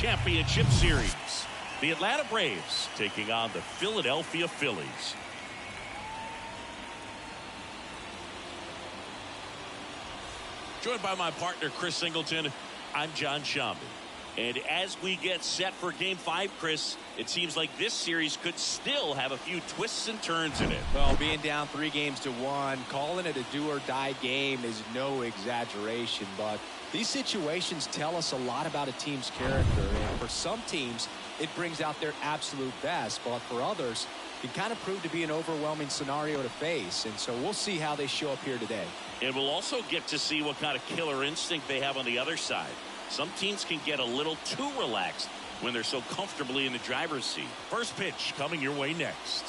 Championship Series. The Atlanta Braves taking on the Philadelphia Phillies. Joined by my partner, Chris Singleton, I'm John Shambi. And as we get set for Game 5, Chris, it seems like this series could still have a few twists and turns in it. Well, being down 3-1, calling it a do-or-die game is no exaggeration, but these situations tell us a lot about a team's character. And for some teams, it brings out their absolute best, but for others, it kind of proved to be an overwhelming scenario to face. And so we'll see how they show up here today. And we'll also get to see what kind of killer instinct they have on the other side. Some teams can get a little too relaxed when they're so comfortably in the driver's seat. First pitch coming your way next.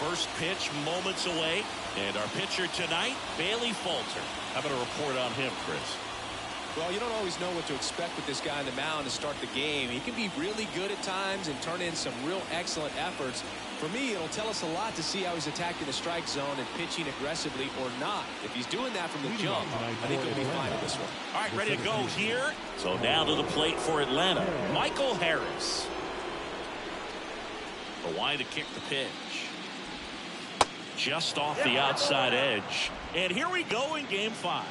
First pitch moments away. And our pitcher tonight, Bailey Falter. How about a report on him, Chris? Well, you don't always know what to expect with this guy on the mound to start the game. He can be really good at times and turn in some real excellent efforts. For me, it'll tell us a lot to see how he's attacking the strike zone and pitching aggressively or not. If he's doing that from the jump, I think he'll be fine in this one. All right, ready to go here. So now to the plate for Atlanta, Michael Harris. Why to kick the pitch? Just off the outside edge. And here we go in Game 5.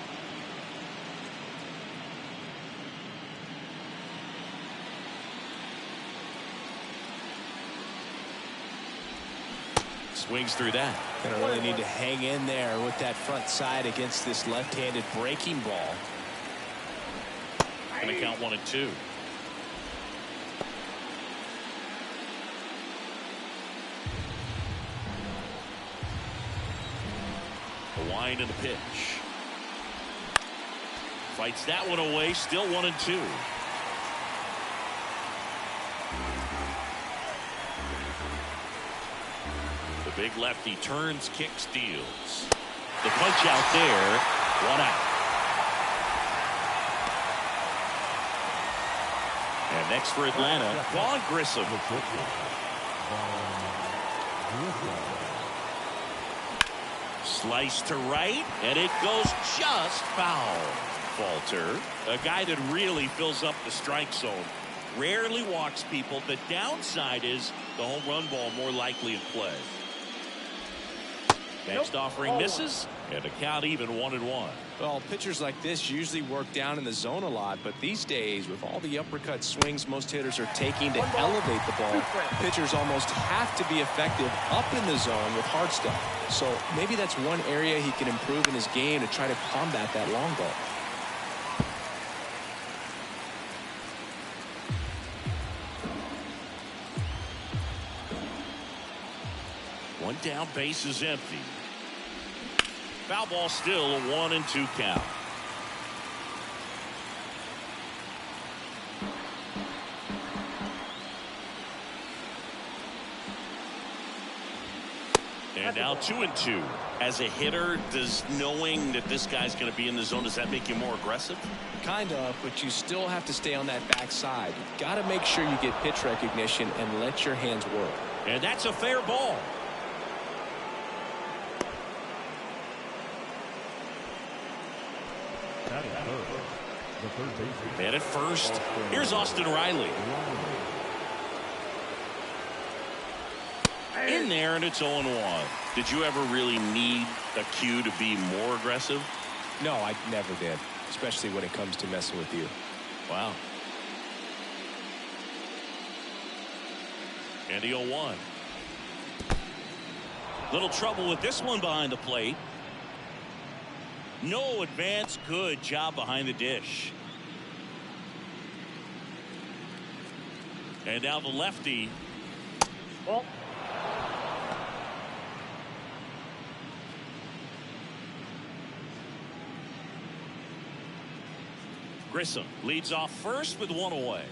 Swings through that. Gonna really need to hang in there with that front side against this left-handed breaking ball. Gonna count 1-2. The wind and the pitch. Fights that one away. Still 1-2. Big lefty turns, kicks, deals. The punch out there, 1 out. And next for Atlanta, Vaughn Grissom. Slice to right, and it goes just foul. Falter, a guy that really fills up the strike zone. Rarely walks people. The downside is the home run ball more likely in play. Next offering misses, and the count even 1-1. Well, pitchers like this usually work down in the zone a lot, but these days, with all the uppercut swings most hitters are taking to elevate the ball, pitchers almost have to be effective up in the zone with hard stuff. So maybe that's one area he can improve in his game to try to combat that long ball. One down, base is empty. Foul ball, still a 1-2 count. And now 2-2. As a hitter, does knowing that this guy's going to be in the zone, does that make you more aggressive? Kind of, but you still have to stay on that backside. You've got to make sure you get pitch recognition and let your hands work. And that's a fair ball. And at first, here's Austin Riley. In there, and it's 0-1. Did you ever really need a cue to be more aggressive? No, I never did, especially when it comes to messing with you. Wow. And the 0-1. Little trouble with this one behind the plate. No advance. Good job behind the dish. And now the lefty. Well. Grissom leads off first with 1 away.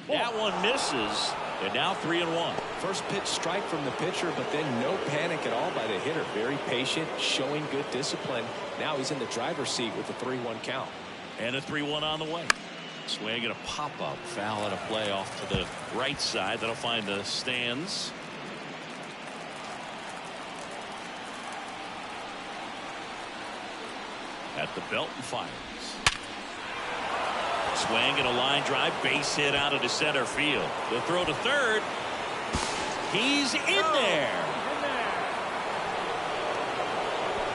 That one misses, and now 3-1. First pitch strike from the pitcher, but then no panic at all by the hitter. Very patient, showing good discipline. Now he's in the driver's seat with a 3-1 count. And a 3-1 on the way. Swing and a pop-up foul and a play off to the right side. That'll find the stands. At the belt and fires. Swing and a line drive, base hit out into center field. The throw to third. He's in there.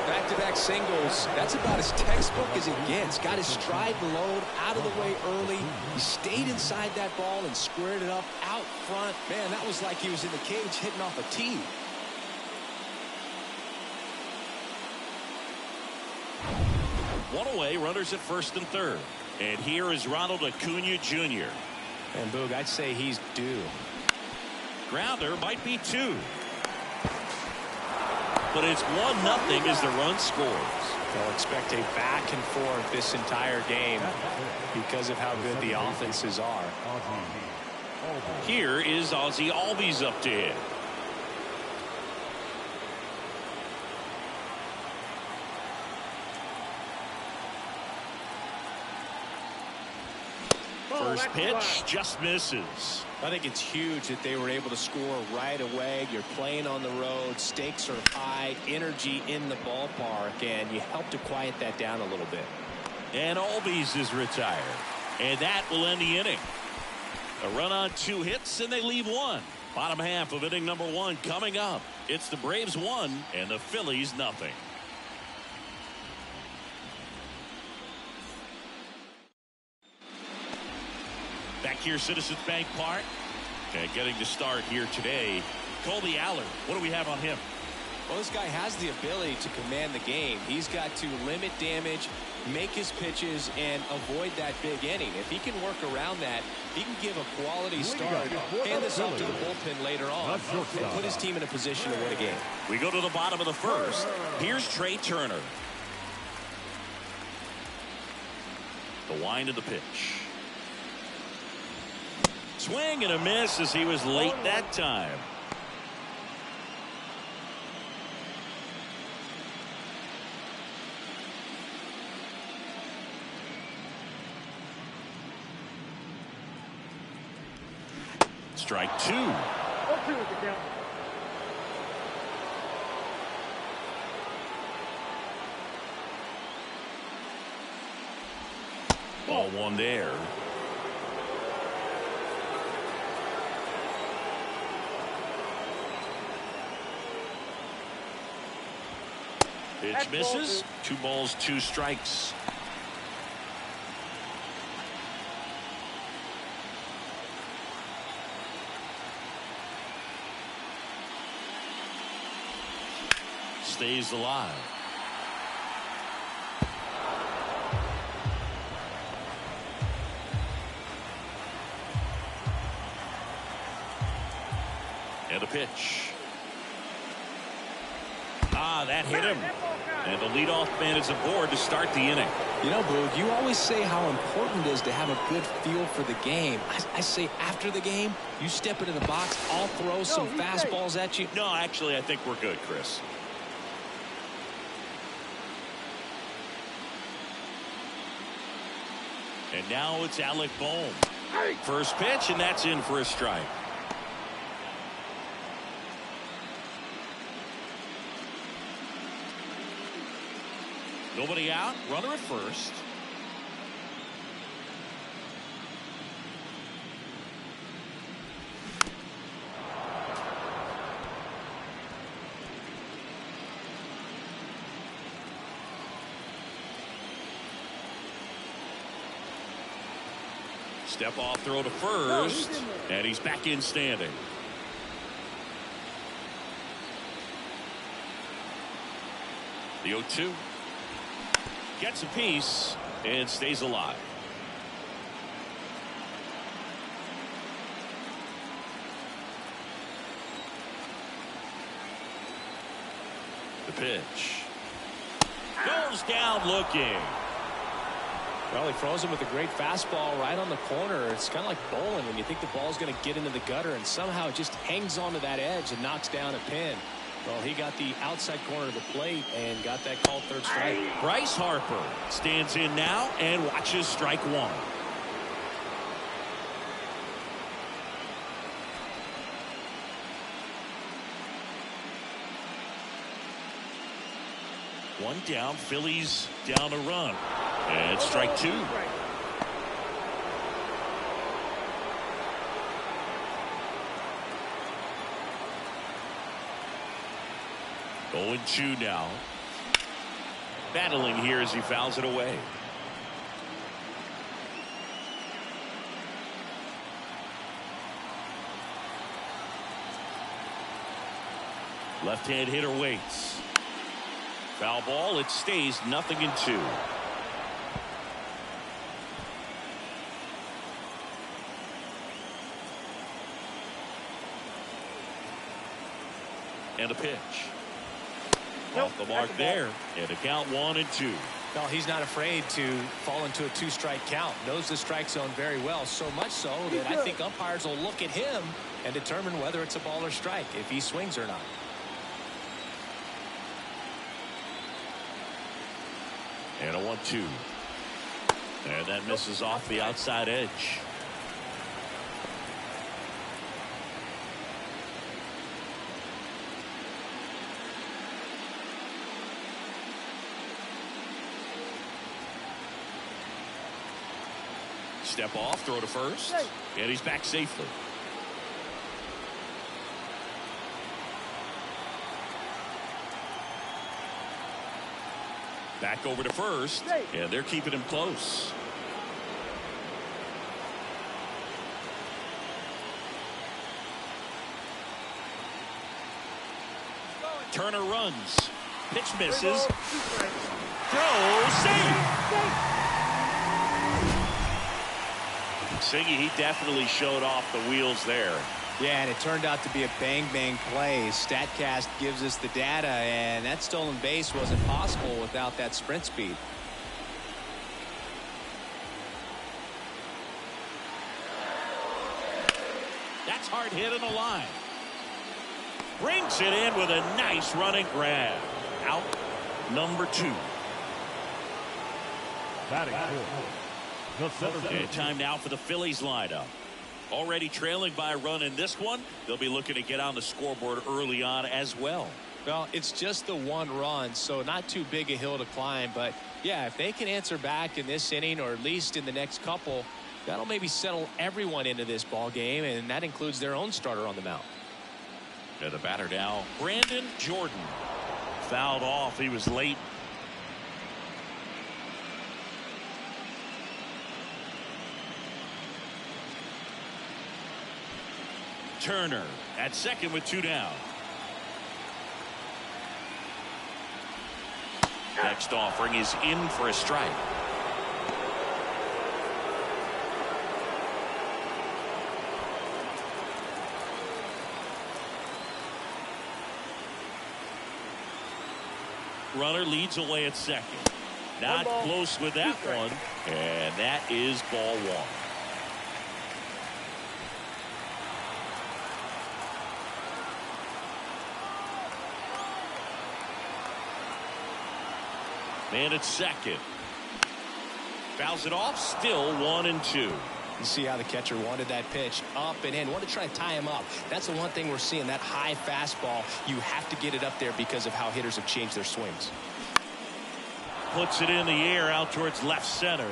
Back-to-back singles. That's about as textbook as it gets. Got his stride and load out of the way early. He stayed inside that ball and squared it up out front. Man, that was like he was in the cage hitting off a tee. One away, runners at first and third. And here is Ronald Acuna Jr. And Boog, I'd say he's due. Grounder might be two. But it's 1-0 as the run scores. They'll expect a back and forth this entire game because of how good the offenses are. Here is Ozzie Albies up to hit. First pitch just misses. I think it's huge that they were able to score right away. You're playing on the road. Stakes are high. Energy in the ballpark. And you help to quiet that down a little bit. And Albies is retired. And that will end the inning. A run on 2 hits and they leave 1. Bottom half of inning number 1 coming up. It's the Braves 1 and the Phillies nothing. Back here, Citizens Bank Park. Okay, getting to start here today. Colby Allard, what do we have on him? Well, this guy has the ability to command the game. He's got to limit damage, make his pitches, and avoid that big inning. If he can work around that, he can give a quality start, hand this off to the bullpen later on, and put his team in a position to win a game. We go to the bottom of the first. Here's Trey Turner. The wind of the pitch. Swing and a miss as he was late that time. Strike 2. Ball 1 there. Pitch misses. 2 balls, 2 strikes. Stays alive. And a pitch. That hit him. And the leadoff man is aboard to start the inning. You know, Boog, you always say how important it is to have a good feel for the game. I say after the game, you step into the box, I'll throw some fastballs at you. No, actually, I think we're good, Chris. And now it's Alec Bohm. First pitch, and that's in for a strike. Nobody out, runner at first. Step off throw to first, and he's back in standing. The 0-2. Gets a piece and stays alive. The pitch. Goes down looking. Well, he throws him with a great fastball right on the corner. It's kind of like bowling when you think the ball's going to get into the gutter, and somehow it just hangs onto that edge and knocks down a pin. Well, he got the outside corner of the plate and got that called third strike. Bryce Harper stands in now and watches strike 1. One down. Phillies down a run. And strike two. Going 2 now. Battling here as he fouls it away. Left-hand hitter waits. Foul ball. It stays 0-2. And a pitch. Off the mark there. And a count 1-2. Well, he's not afraid to fall into a 2-strike count. Knows the strike zone very well. So much so that I think umpires will look at him and determine whether it's a ball or strike, if he swings or not. And a 1-2. And that misses off the outside edge. Step off, throw to first, and he's back safely. Back over to first, and they're keeping him close. Turner runs. Pitch misses. Throw, safe. Singy, he definitely showed off the wheels there. Yeah, and it turned out to be a bang-bang play. StatCast gives us the data, and that stolen base wasn't possible without that sprint speed. That's hard hit in the line. Brings it in with a nice running grab. Out number 2. Batting fourth. And time now for the Phillies lineup. Already trailing by a run in this one. They'll be looking to get on the scoreboard early on as well. Well, it's just the 1 run, so not too big a hill to climb. But, yeah, if they can answer back in this inning or at least in the next couple, that'll maybe settle everyone into this ball game, and that includes their own starter on the mound. And the batter now, Brandon Jordan. Fouled off. He was late. Turner at second with 2 down. Next offering is in for a strike. Runner leads away at second. Not close with that one. And that is ball 1. Man at second. Fouls it off. Still 1-2. You see how the catcher wanted that pitch up and in. Want to try to tie him up. That's the one thing we're seeing. That high fastball. You have to get it up there because of how hitters have changed their swings. Puts it in the air out towards left center.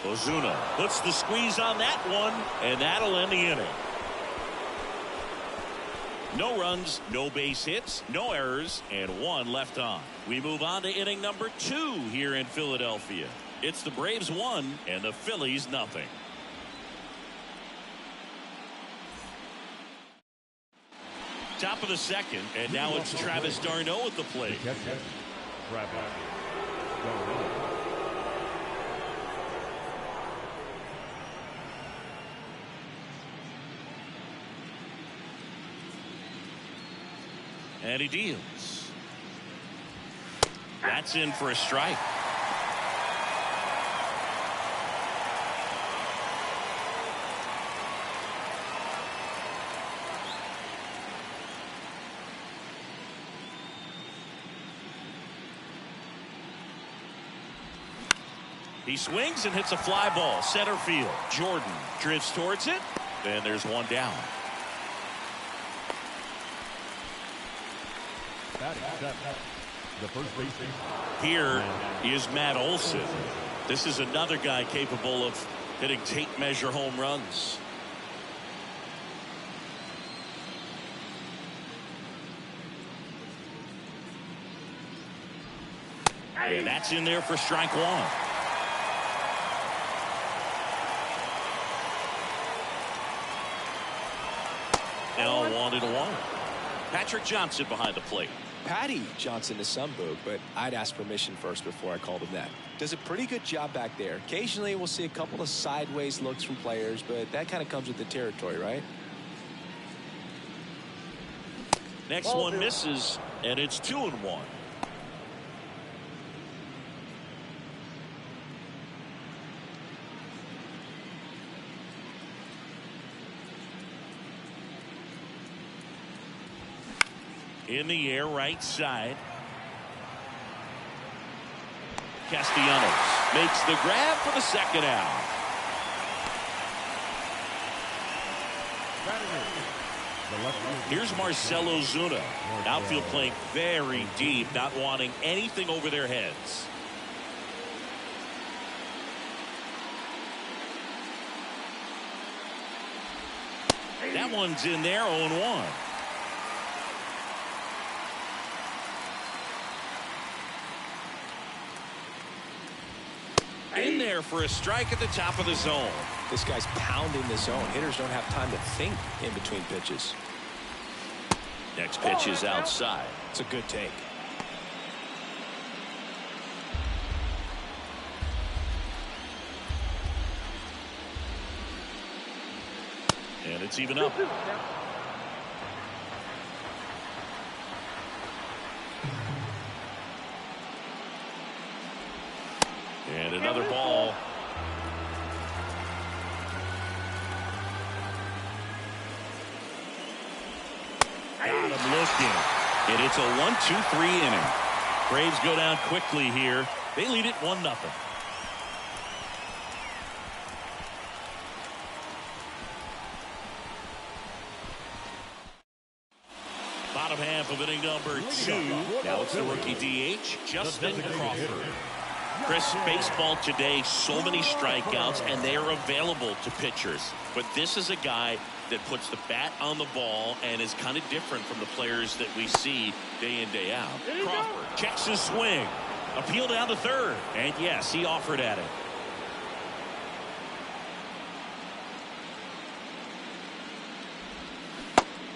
Ozuna puts the squeeze on that one, and that'll end the inning. No runs, no base hits, no errors, and 1 left on. We move on to inning number 2 here in Philadelphia. It's the Braves 1 and the Phillies 0. Top of the second, and now it's Travis d'Arnaud at the plate. And he deals. That's in for a strike. He swings and hits a fly ball center field. Jordan drifts towards it, and there's 1 down. The first baseman. Here is Matt Olson. This is another guy capable of hitting tape measure home runs. And that's in there for strike one. Now 1-1. Patrick Johnson behind the plate. Patty Johnson to some book, but I'd ask permission first before I called him that. Does a pretty good job back there. Occasionally we'll see a couple of sideways looks from players, but that kind of comes with the territory, right? Next one misses, and it's 2-1. In the air, right side. Castellanos makes the grab for the second out. Here's Marcell Ozuna. Outfield playing very deep, not wanting anything over their heads. That one's in there, 0-1. In there for a strike at the top of the zone. This guy's pounding the zone. Hitters don't have time to think in between pitches. Next pitch is outside. It's a good take. And it's even up. And another ball. Got him looking. And it's a 1-2-3 inning. Braves go down quickly here. They lead it 1-0. Bottom half of inning number 2. Now it's the rookie DH, Justin Crawford. Chris, baseball today, so many strikeouts, and they are available to pitchers. But this is a guy that puts the bat on the ball and is kind of different from the players that we see day in, day out. Crawford checks his swing. Appeal down to third. And yes, he offered at it.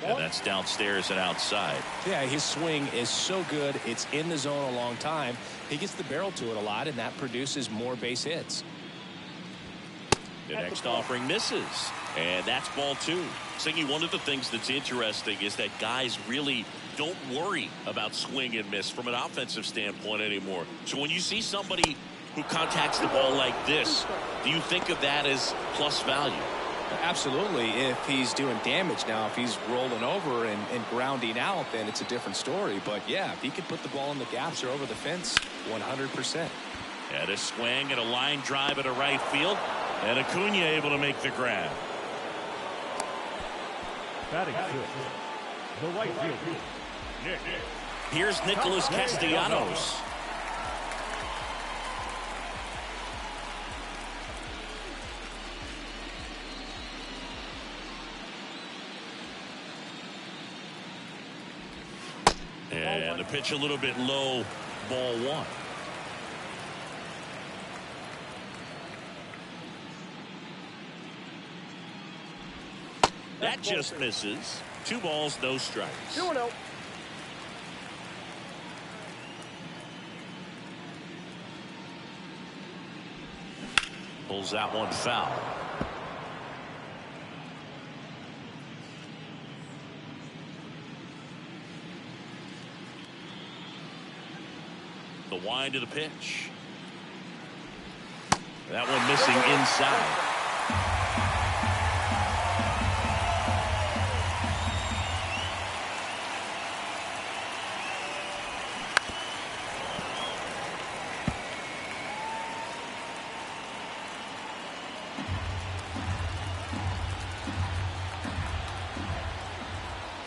And that's downstairs and outside. Yeah, his swing is so good. It's in the zone a long time. He gets the barrel to it a lot, and that produces more base hits. The next offering misses. And that's ball 2. Singy, one of the things that's interesting is that guys really don't worry about swing and miss from an offensive standpoint anymore. So when you see somebody who contacts the ball like this, do you think of that as plus value? Absolutely. If he's doing damage now, if he's rolling over and grounding out, then it's a different story. But yeah, if he can put the ball in the gaps or over the fence, 100%. And a swing and a line drive at a right field. And Acuna able to make the grab. Batting fifth, the right field. Here's Nicholas Castellanos. And the pitch a little bit low, ball 1. That just misses. 2 balls, no strikes. 2-0. Pulls that one foul. The wind of the pitch. That one missing inside.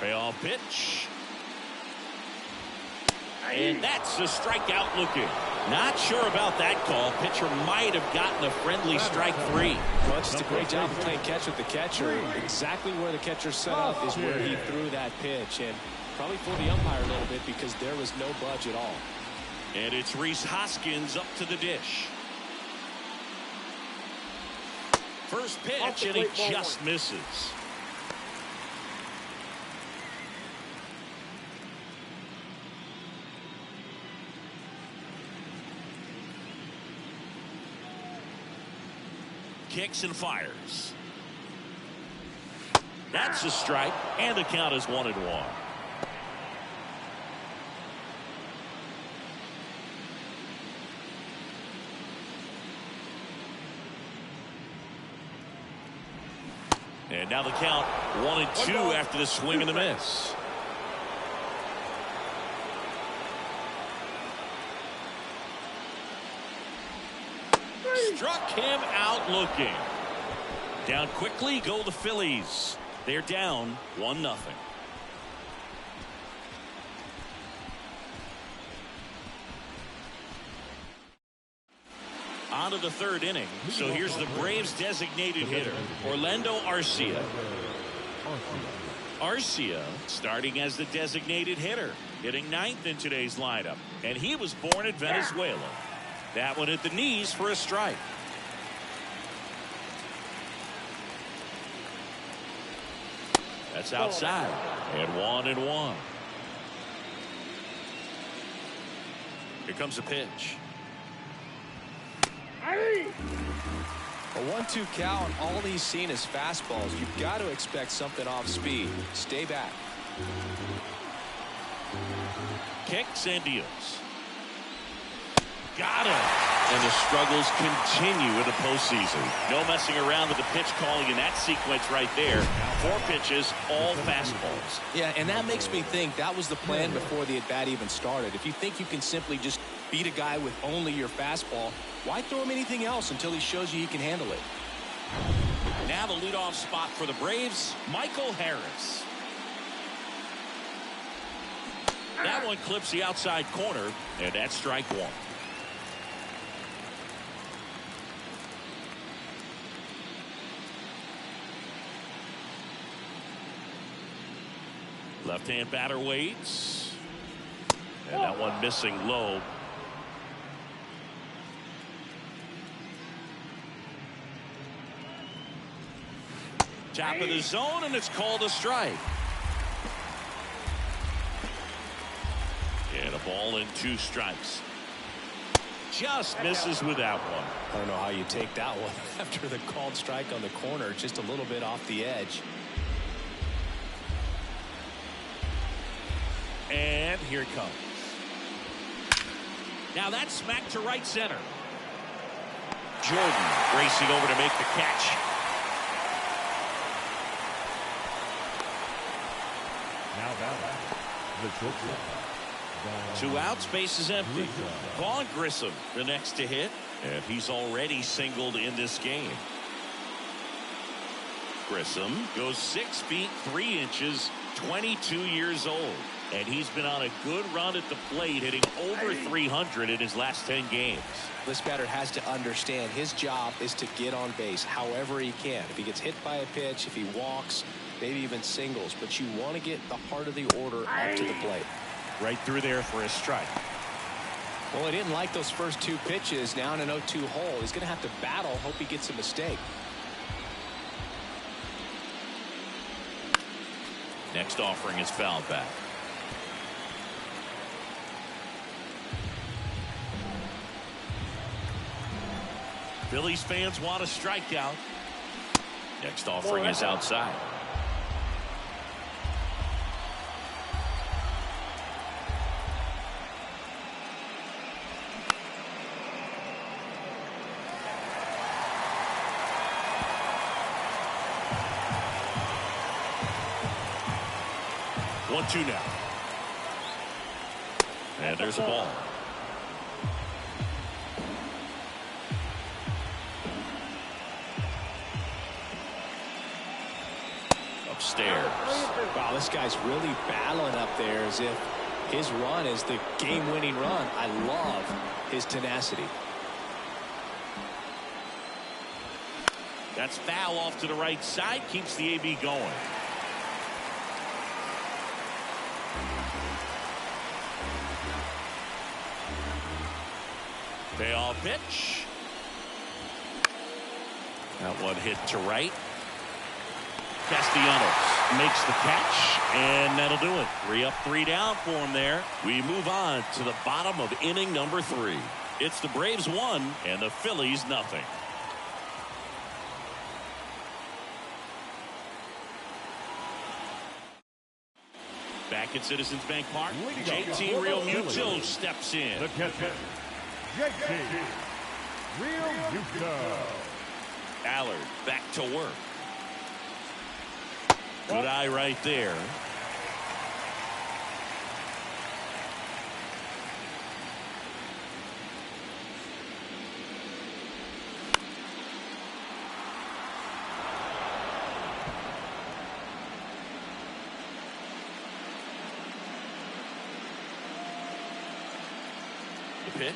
Payoff pitch. And that's a strikeout looking. Not sure about that call. Pitcher might have gotten a friendly strike 3. Well, it's just a great job of playing catch with the catcher. Exactly where the catcher set up is where he threw that pitch. And probably fooled the umpire a little bit because there was no budge at all. And it's Rhys Hoskins up to the dish. First pitch, and he just misses. Kicks and fires. That's a strike, and the count is 1-1. And now the count 1-2 after the swing and the miss. Struck him out looking. Down quickly go the Phillies. They're down 1-0. On to the third inning. So here's the Braves designated hitter, Orlando Arcia. Arcia starting as the designated hitter, hitting 9th in today's lineup. And he was born in Venezuela. That one at the knees for a strike. That's outside. And 1-1. Here comes a pitch. A 1-2 count. All he's seen is fastballs. You've got to expect something off speed. Stay back. Kicks and deals. Got him. And the struggles continue in the postseason. No messing around with the pitch calling in that sequence right there. 4 pitches, all fastballs. Yeah, and that makes me think that was the plan before the at-bat even started. If you think you can simply just beat a guy with only your fastball, why throw him anything else until he shows you he can handle it? Now the leadoff spot for the Braves, Michael Harris. That one clips the outside corner, and that's strike 1. Left-hand batter waits. And that one missing low. Top of the zone, and it's called a strike. And a ball and 2 strikes. Just misses with that one. I don't know how you take that one after the called strike on the corner, just a little bit off the edge. And here it comes. Now that's smacked to right center. Jordan racing over to make the catch. Now that the shortstop. 2 outs, base is empty. Vaughn Grissom the next to hit, and he's already singled in this game. Grissom goes 6 feet 3 inches, 22 years old. And he's been on a good run at the plate, hitting over 300 in his last 10 games. This batter has to understand his job is to get on base however he can. If he gets hit by a pitch, if he walks, maybe even singles. But you want to get the heart of the order up to the plate. Right through there for a strike. Well, he didn't like those first 2 pitches. Now in an 0-2 hole, he's going to have to battle. Hope he gets a mistake. Next offering is fouled back. Phillies fans want a strikeout. Next offering is outside. One, 2 now. And there's a ball. Upstairs. Wow, this guy's really battling up there as if His run is the game-winning run. I love his tenacity. That's foul off to the right side. Keeps the AB going. Payoff pitch. That one hit to right. Castellanos makes the catch, and that'll do it. 3 up, 3 down for him there. We move on to the bottom of inning number 3. It's the Braves 1 and the Phillies nothing. Back at Citizens Bank Park, JT Realmuto steps in. The catcher, JT Realmuto. Allard back to work. Good eye right there. The pitch.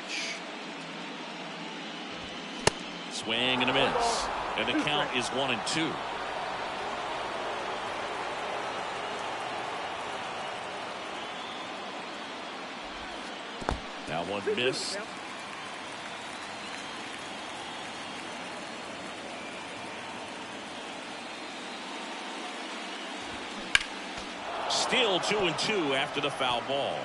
Swing and a miss. And the count is 1-2. Now one missed. Still 2-2 after the foul ball.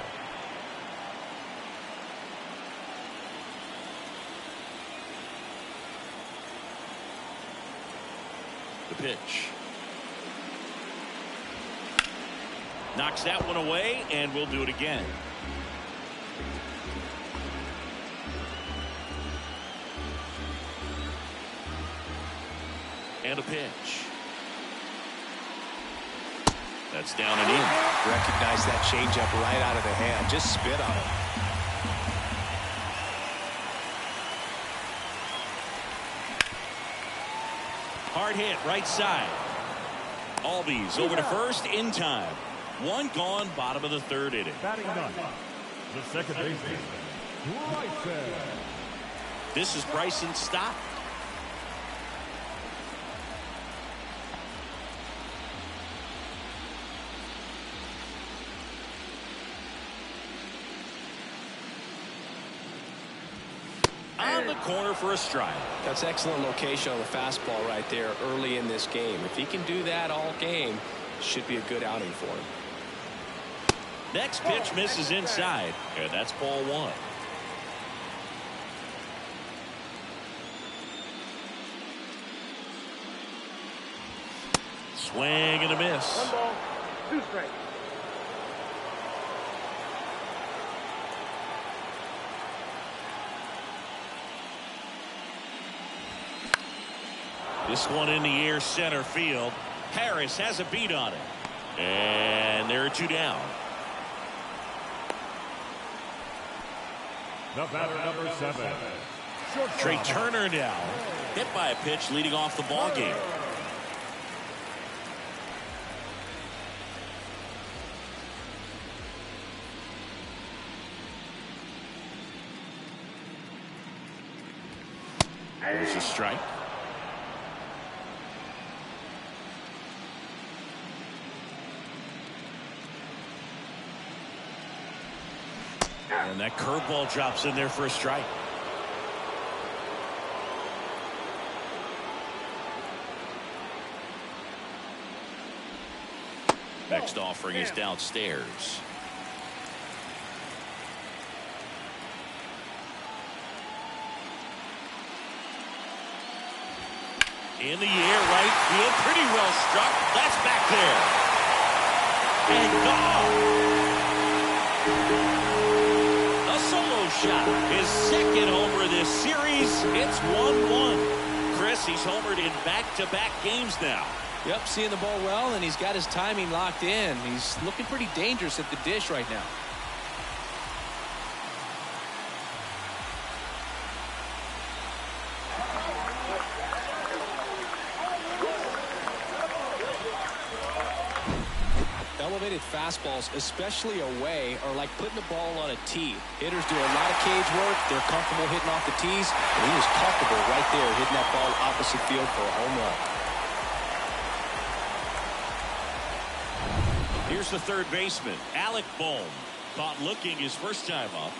The pitch. Knocks that one away, and we'll do it again. And a pitch. That's down and in. Recognize that changeup right out of the hand. Just spit on it. Hard hit right side. Albies over to first in time. 1 gone, bottom of the 3rd inning. Batting ninth, the second baseman, Bryson. This is Bryson's stop. On the corner for a strike. That's excellent location on the fastball right there early in this game. If he can do that all game, should be a good outing for him. Next pitch misses inside, and that's ball 1. Swing and a miss. 1 ball, 2 strikes. This one in the air center field. Harris has a beat on it. And there are 2 down. The batter, number 7. Trey Turner now hit by a pitch leading off the ball game. There's a strike. And that curveball drops in there for a strike. Next offering is downstairs. In the air, right field, pretty well struck. That's back there. And gone. A solo shot. His second homer this series. It's 1-1. Chris, he's homered in back-to-back games now. Yep, seeing the ball well, and he's got his timing locked in. He's looking pretty dangerous at the dish right now. elevated fastballs, especially away, are like putting the ball on a tee. Hitters do a lot of cage work. They're comfortable hitting off the tees, and he was comfortable right there hitting that ball opposite field for a home run. Here's the third baseman, Alec Bohm. Caught looking his first time up.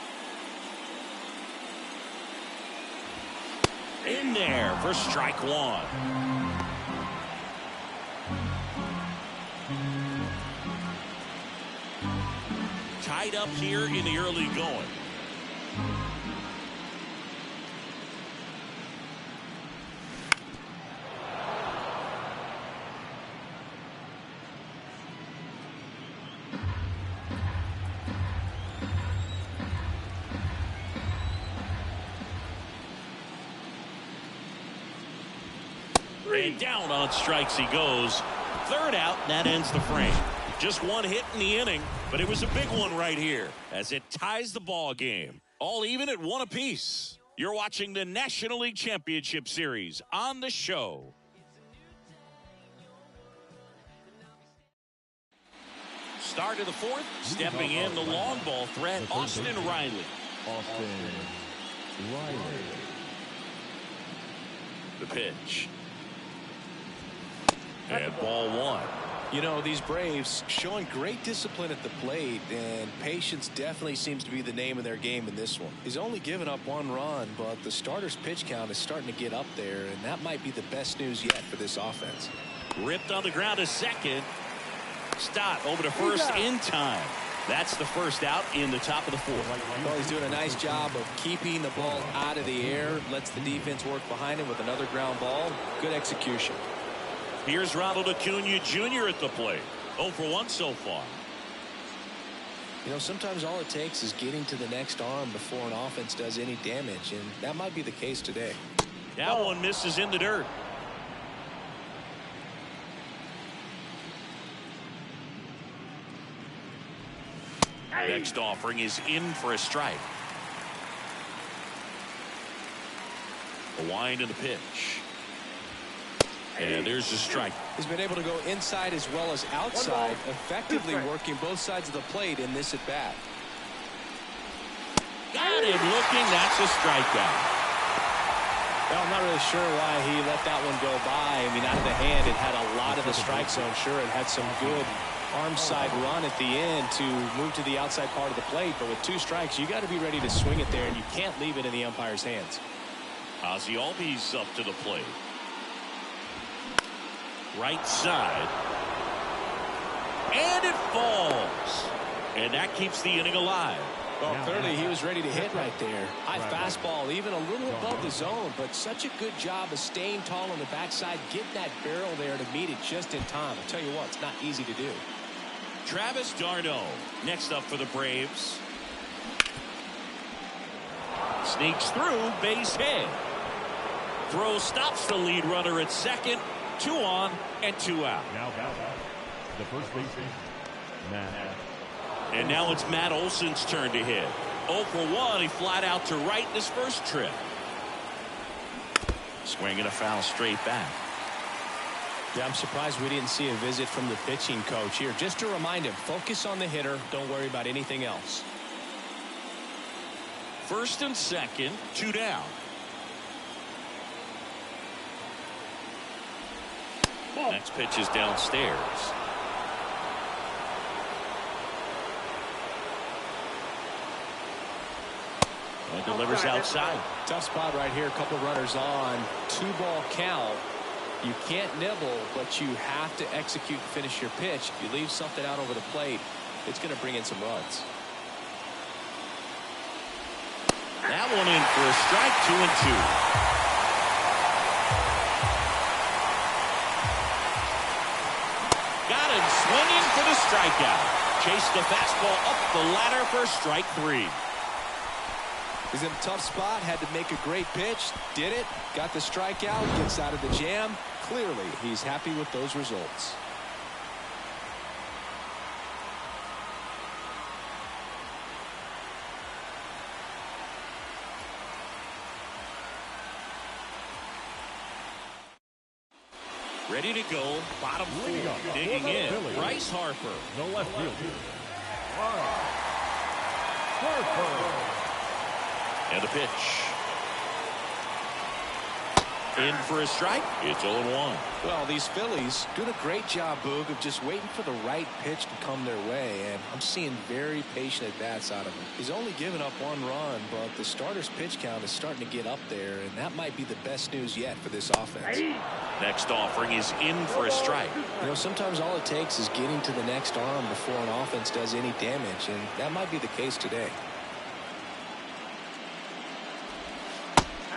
In there for strike one. Tied up here in the early going. And down on strikes he goes. Third out, and that ends the frame. Just one hit in the inning, but it was a big one right here as it ties the ball game. All even at one apiece. You're watching the National League Championship Series on the show. Start of the fourth, stepping in the long ball threat, Austin Riley. The pitch. And ball one. You know, these Braves showing great discipline at the plate, and patience definitely seems to be the name of their game in this one. He's only given up one run, but the starter's pitch count is starting to get up there, and that might be the best news yet for this offense. Ripped on the ground to second. Stott over to first in time. That's the first out in the top of the fourth. Well, he's doing a nice job of keeping the ball out of the air, lets the defense work behind him with another ground ball. Good execution. Here's Ronald Acuna Jr. at the plate. 0 for 1 so far. You know, sometimes all it takes is getting to the next arm before an offense does any damage, and that might be the case today. That one misses in the dirt. Next offering is in for a strike. A wind in the pitch. And there's a strike. He's been able to go inside as well as outside, effectively working both sides of the plate in this at bat. Got him looking. That's a strikeout. Well, I'm not really sure why he let that one go by. I mean, out of the hand, it had a lot of the strike zone. Sure, it had some good arm side run at the end to move to the outside part of the plate. But with 2 strikes, you got to be ready to swing it there, and you can't leave it in the umpire's hands. Ozzie Albies up to the plate. Right side. And it falls. And that keeps the inning alive. Well, clearly he was ready to hit right there. High fastball, even a little above the zone, but such a good job of staying tall on the backside, getting that barrel there to meet it just in time. I'll tell you what, it's not easy to do. Travis d'Arnaud next up for the Braves. Sneaks through, base hit. Throw stops the lead runner at second. 2 on and 2 out. Now, the first baseman, Matt. And now it's Matt Olson's turn to hit. 0 for 1. He flied out to right in his first trip. Swinging a foul straight back. Yeah, I'm surprised we didn't see a visit from the pitching coach here. Just to remind him, focus on the hitter. Don't worry about anything else. First and second, 2 down. Next pitch is downstairs. And delivers outside. Tough spot right here. A couple runners on. 2-ball count. You can't nibble, but you have to execute and finish your pitch. If you leave something out over the plate, it's going to bring in some runs. That one in for a strike. 2 and 2. Got him swinging for the strikeout. Chased the fastball up the ladder for strike 3. He's in a tough spot, had to make a great pitch, did it, got the strikeout, gets out of the jam. Clearly, he's happy with those results. Ready to go. Bottom four. Digging in. Phillies. Bryce Harper. No left field. Harper. And a pitch. In for a strike. It's 0-1. Well, these Phillies doing a great job, Boog, of just waiting for the right pitch to come their way, and I'm seeing very patient at-bats out of him. He's only given up 1 run, but the starter's pitch count is starting to get up there, and that might be the best news yet for this offense. Next offering is in for a strike. You know, sometimes all it takes is getting to the next arm before an offense does any damage, and that might be the case today.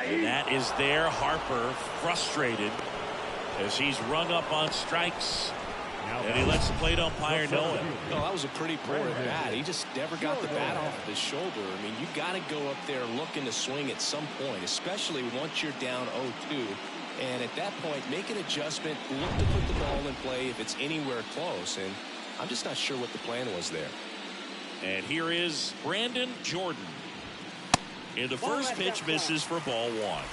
And that is there. Harper frustrated as he's rung up on strikes. And he lets the plate umpire know it. No, that was a pretty poor at bat. He just never got the bat off of his shoulder. I mean, you got to go up there looking to swing at some point, especially once you're down 0-2. And at that point, make an adjustment, look to put the ball in play if it's anywhere close. And I'm just not sure what the plan was there. And here is Brandon Jordan. And the first pitch misses for ball 1.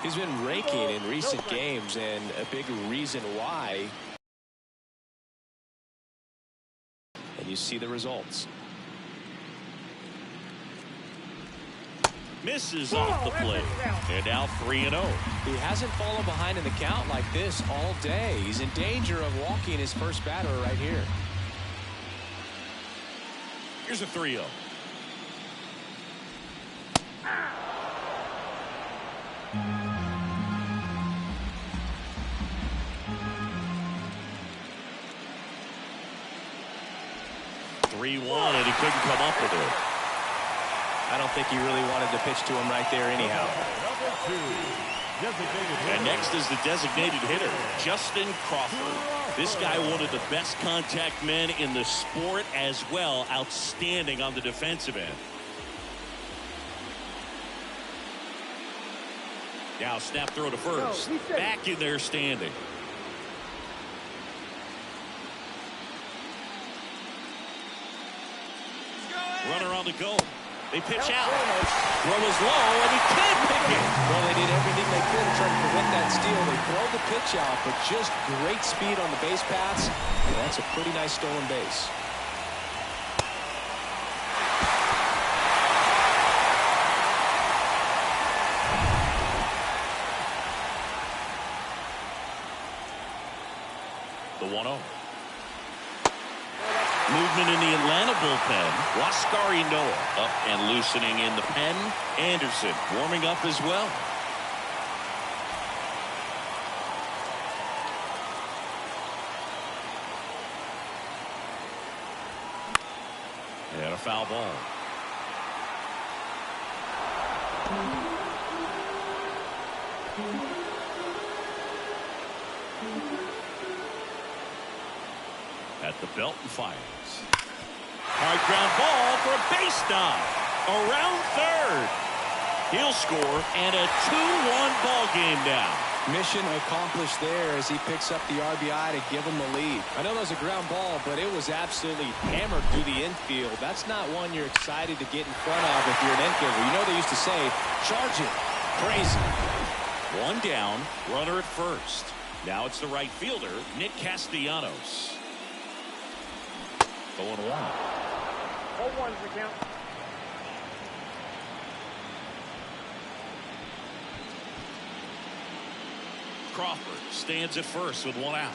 He's been raking in recent games, and a big reason why. And you see the results. Misses off the plate. And now 3-0. He hasn't fallen behind in the count like this all day. He's in danger of walking his first batter right here. Here's a 3-0. And he couldn't come up with it. I don't think he really wanted to pitch to him right there anyhow. And next is the designated hitter, Justin Crawford. This guy, one of the best contact men in the sport as well. Outstanding on the defensive end. Now snap throw to first. Back in there standing. Runner on the go. They pitch out. Throw is low, and he can't pick it. Well, they did everything they could to try to prevent that steal. They throw the pitch out, but just great speed on the base paths. And that's a pretty nice stolen base. The 1-0. Movement in the Atlanta bullpen. Waskari Noah up and loosening in the pen. Anderson warming up as well. And a foul ball. At the belt and fires. Hard ground ball for a base knock. Around third. He'll score and a 2-1 ball game now. Mission accomplished there as he picks up the RBI to give him the lead. I know that was a ground ball, but it was absolutely hammered through the infield. That's not one you're excited to get in front of if you're an infielder. You know they used to say, charge it. Crazy. One down, runner at first. Now it's the right fielder, Nick Castellanos. 0-1. 0-1's the count. Crawford stands at first with 1 out.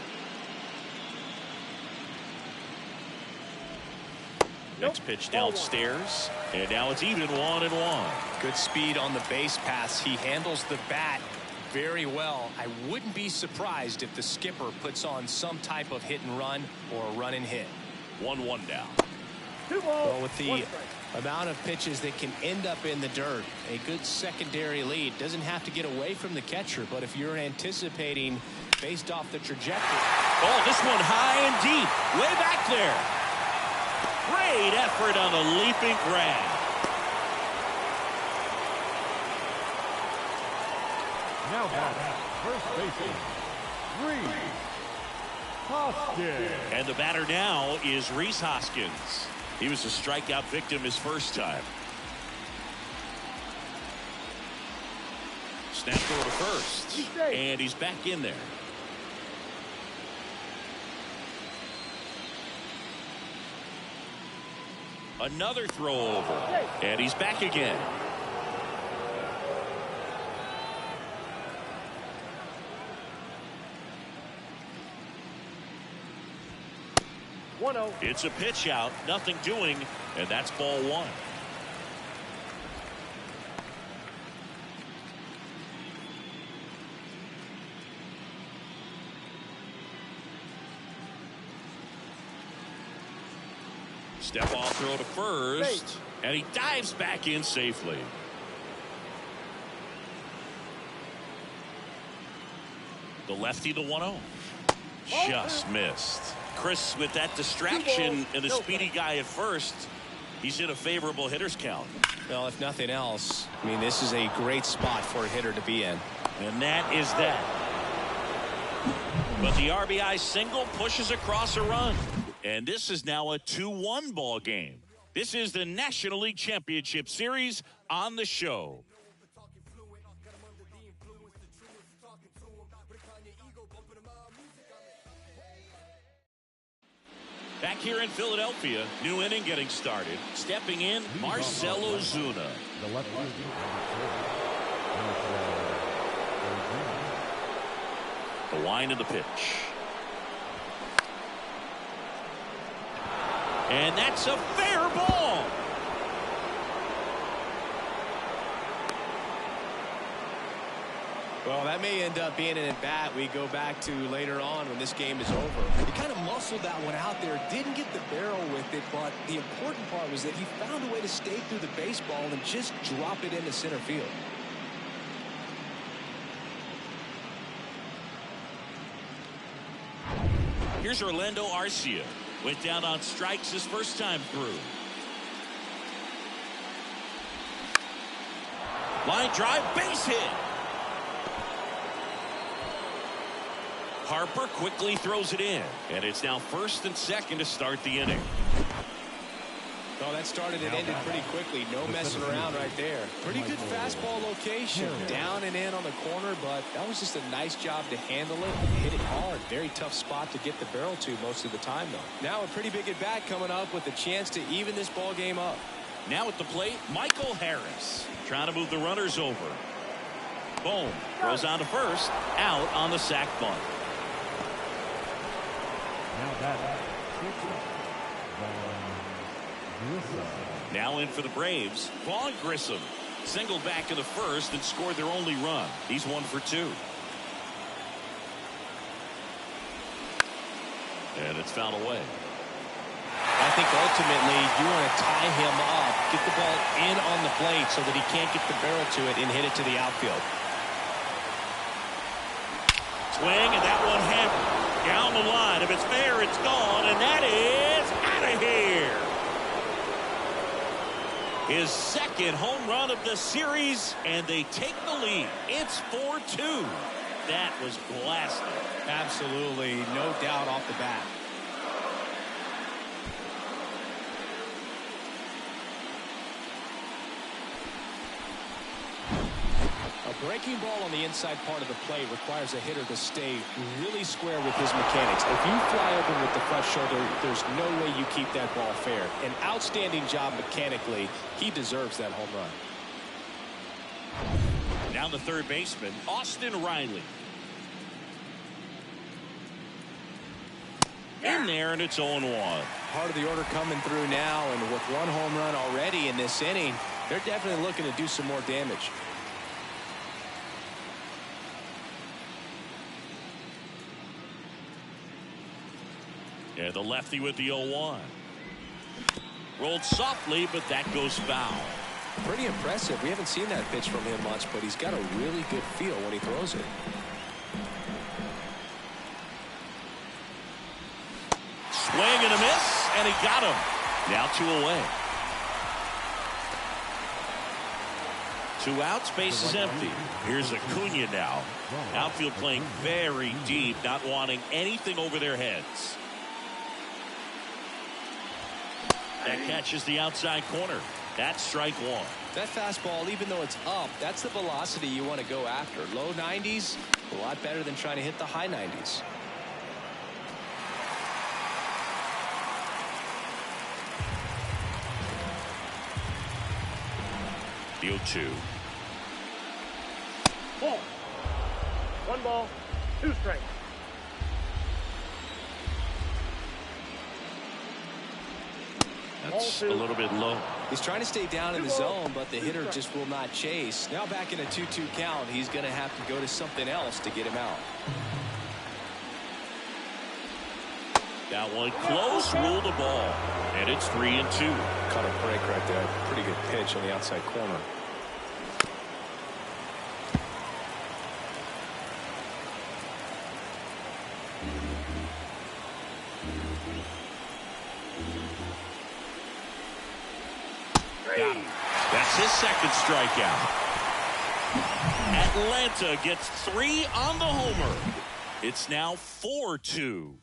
Next pitch downstairs, and now it's even 1-1. Good speed on the base pass. He handles the bat very well. I wouldn't be surprised if the skipper puts on some type of hit and run or a run and hit. 1-1 down. Well, with the amount of pitches that can end up in the dirt, a good secondary lead doesn't have to get away from the catcher, but if you're anticipating based off the trajectory. Oh, this one high and deep, way back there. Great effort on the leaping grab. Now back, first baseman, Reed. Hoskins. And the batter now is Rhys Hoskins. He was a strikeout victim his first time. Snap throw to first. And he's back in there. Another throw over. And he's back again. It's a pitch out, nothing doing, and that's ball one. Step off throw to first, and he dives back in safely. The lefty, the 1-0. Just missed. Chris, with that distraction and the speedy guy at first, he's in a favorable hitter's count. Well, if nothing else, I mean, this is a great spot for a hitter to be in. And that is that. But the RBI single pushes across a run. And this is now a 2-1 ball game. This is the National League Championship Series on the show. Back here in Philadelphia, new inning getting started. Stepping in, Marcell Ozuna. The left field. The wind of the pitch. And that's a fair ball. Well, that may end up being an at-bat we go back to later on when this game is over. He kind of muscled that one out there, didn't get the barrel with it, but the important part was that he found a way to stay through the baseball and just drop it into center field. Here's Orlando Arcia. Went down on strikes his first time through. Line drive, base hit. Harper quickly throws it in, and it's now first and second to start the inning. Well, that started and ended pretty quickly. No messing around right there. Pretty good fastball location. Down and in on the corner, but that was just a nice job to handle it and hit it hard. Very tough spot to get the barrel to most of the time, though. Now a pretty big at bat coming up with a chance to even this ball game up. Now at the plate, Michael Harris. Trying to move the runners over. Boom. Throws on to first. Out on the sac bunt. Now in for the Braves, Vaughn Grissom singled back in the first and scored their only run. He's 1 for 2. And it's fouled away. I think ultimately you want to tie him up, get the ball in on the plate so that he can't get the barrel to it and hit it to the outfield. Swing, and that one hammered down the line. If it's fair, it's gone, and that is out of here. His second home run of the series, and they take the lead. It's 4-2. That was blasted. Absolutely, no doubt off the bat. A breaking ball on the inside part of the plate requires a hitter to stay really square with his mechanics. If you fly open with the front shoulder, there's no way you keep that ball fair. An outstanding job mechanically. He deserves that home run. Now the third baseman, Austin Riley. In there, and it's 0-1. Part of the order coming through now, and with one home run already in this inning, they're definitely looking to do some more damage. And the lefty with the 0-1. Rolled softly, but that goes foul. Pretty impressive. We haven't seen that pitch from him much, but he's got a really good feel when he throws it. Swing and a miss, and he got him. Now 2 away. 2 outs, base is empty. Here's Acuna now. Outfield playing very deep, not wanting anything over their heads. That catches the outside corner. That's strike 1. That fastball, even though it's up, that's the velocity you want to go after. Low 90s, a lot better than trying to hit the high 90s. The 0-2. Ball. 1 ball, 2 strikes. That's a little bit low. He's trying to stay down in the zone, but the hitter just will not chase. Now back in a 2-2 count, he's going to have to go to something else to get him out. That one close, rule the ball. And it's 3-2. Caught a break right there. Pretty good pitch on the outside corner. Got him. That's his second strikeout. Atlanta gets 3 on the homer. It's now 4-2.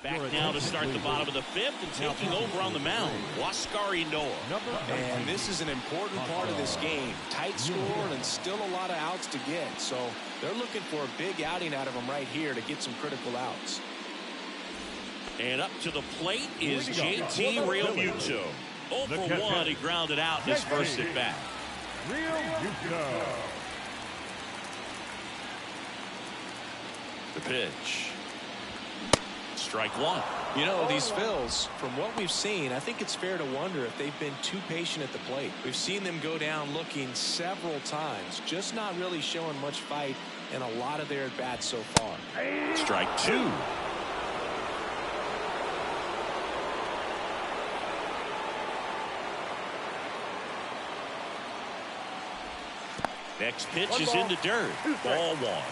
Back now to start the bottom of the 5th and taking over on the mound, Huascar Ynoa. And this is an important part of this game. Tight score and still a lot of outs to get. So they're looking for a big outing out of him right here to get some critical outs. And up to the plate is JT Realmuto. 0 for 1. He grounded out in his first at bat. The pitch. Strike 1. You know, these Phils, from what we've seen, I think it's fair to wonder if they've been too patient at the plate. We've seen them go down looking several times, just not really showing much fight in a lot of their at-bats so far. Strike 2. Next pitch is into dirt. Ball 1.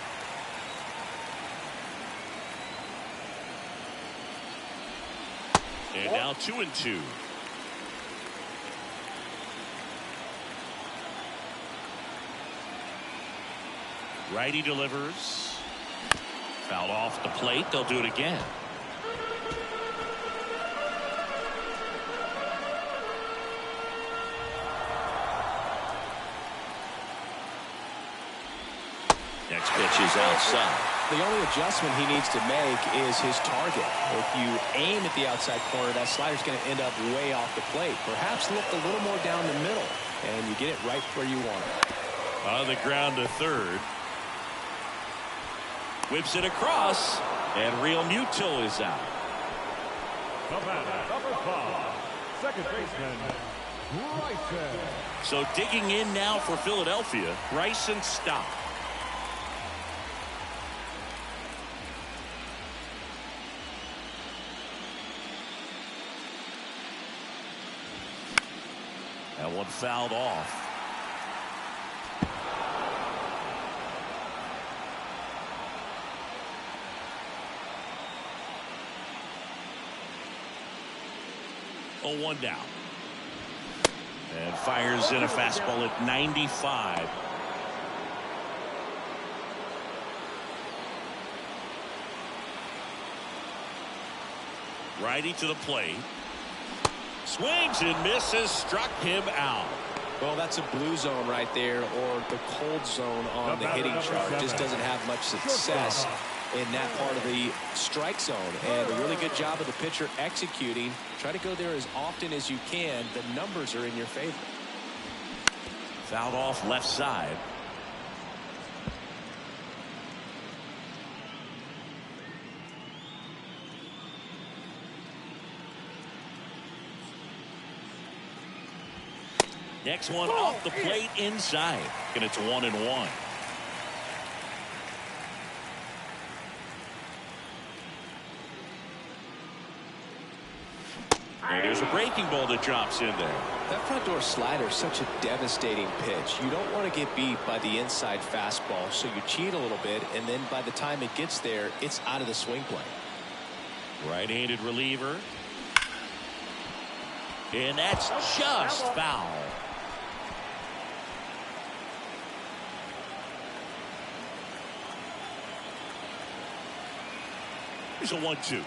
And now 2-2. Righty delivers. Fouled off the plate. They'll do it again. Next pitch is outside. The only adjustment he needs to make is his target. If you aim at the outside corner, that slider's going to end up way off the plate. Perhaps look a little more down the middle, and you get it right where you want it. On the ground to third. Whips it across, and Realmuto is out. Number 5, second baseman, Bryson. So digging in now for Philadelphia, Bryson Stott. That one fouled off. Oh, 1 down. And fires in a fastball at 95. Righty to the plate. Swings and misses, struck him out. Well, that's a blue zone right there, or the cold zone on the hitting chart. Just doesn't have much success in that part of the strike zone. And a really good job of the pitcher executing. Try to go there as often as you can. The numbers are in your favor. Fouled off left side. Next one off the plate inside. And it's 1-1. And there's a breaking ball that drops in there. That front door slider is such a devastating pitch. You don't want to get beat by the inside fastball, so you cheat a little bit, and then by the time it gets there, it's out of the swing plane. Right-handed reliever. And that's just foul. Here's a 1-2.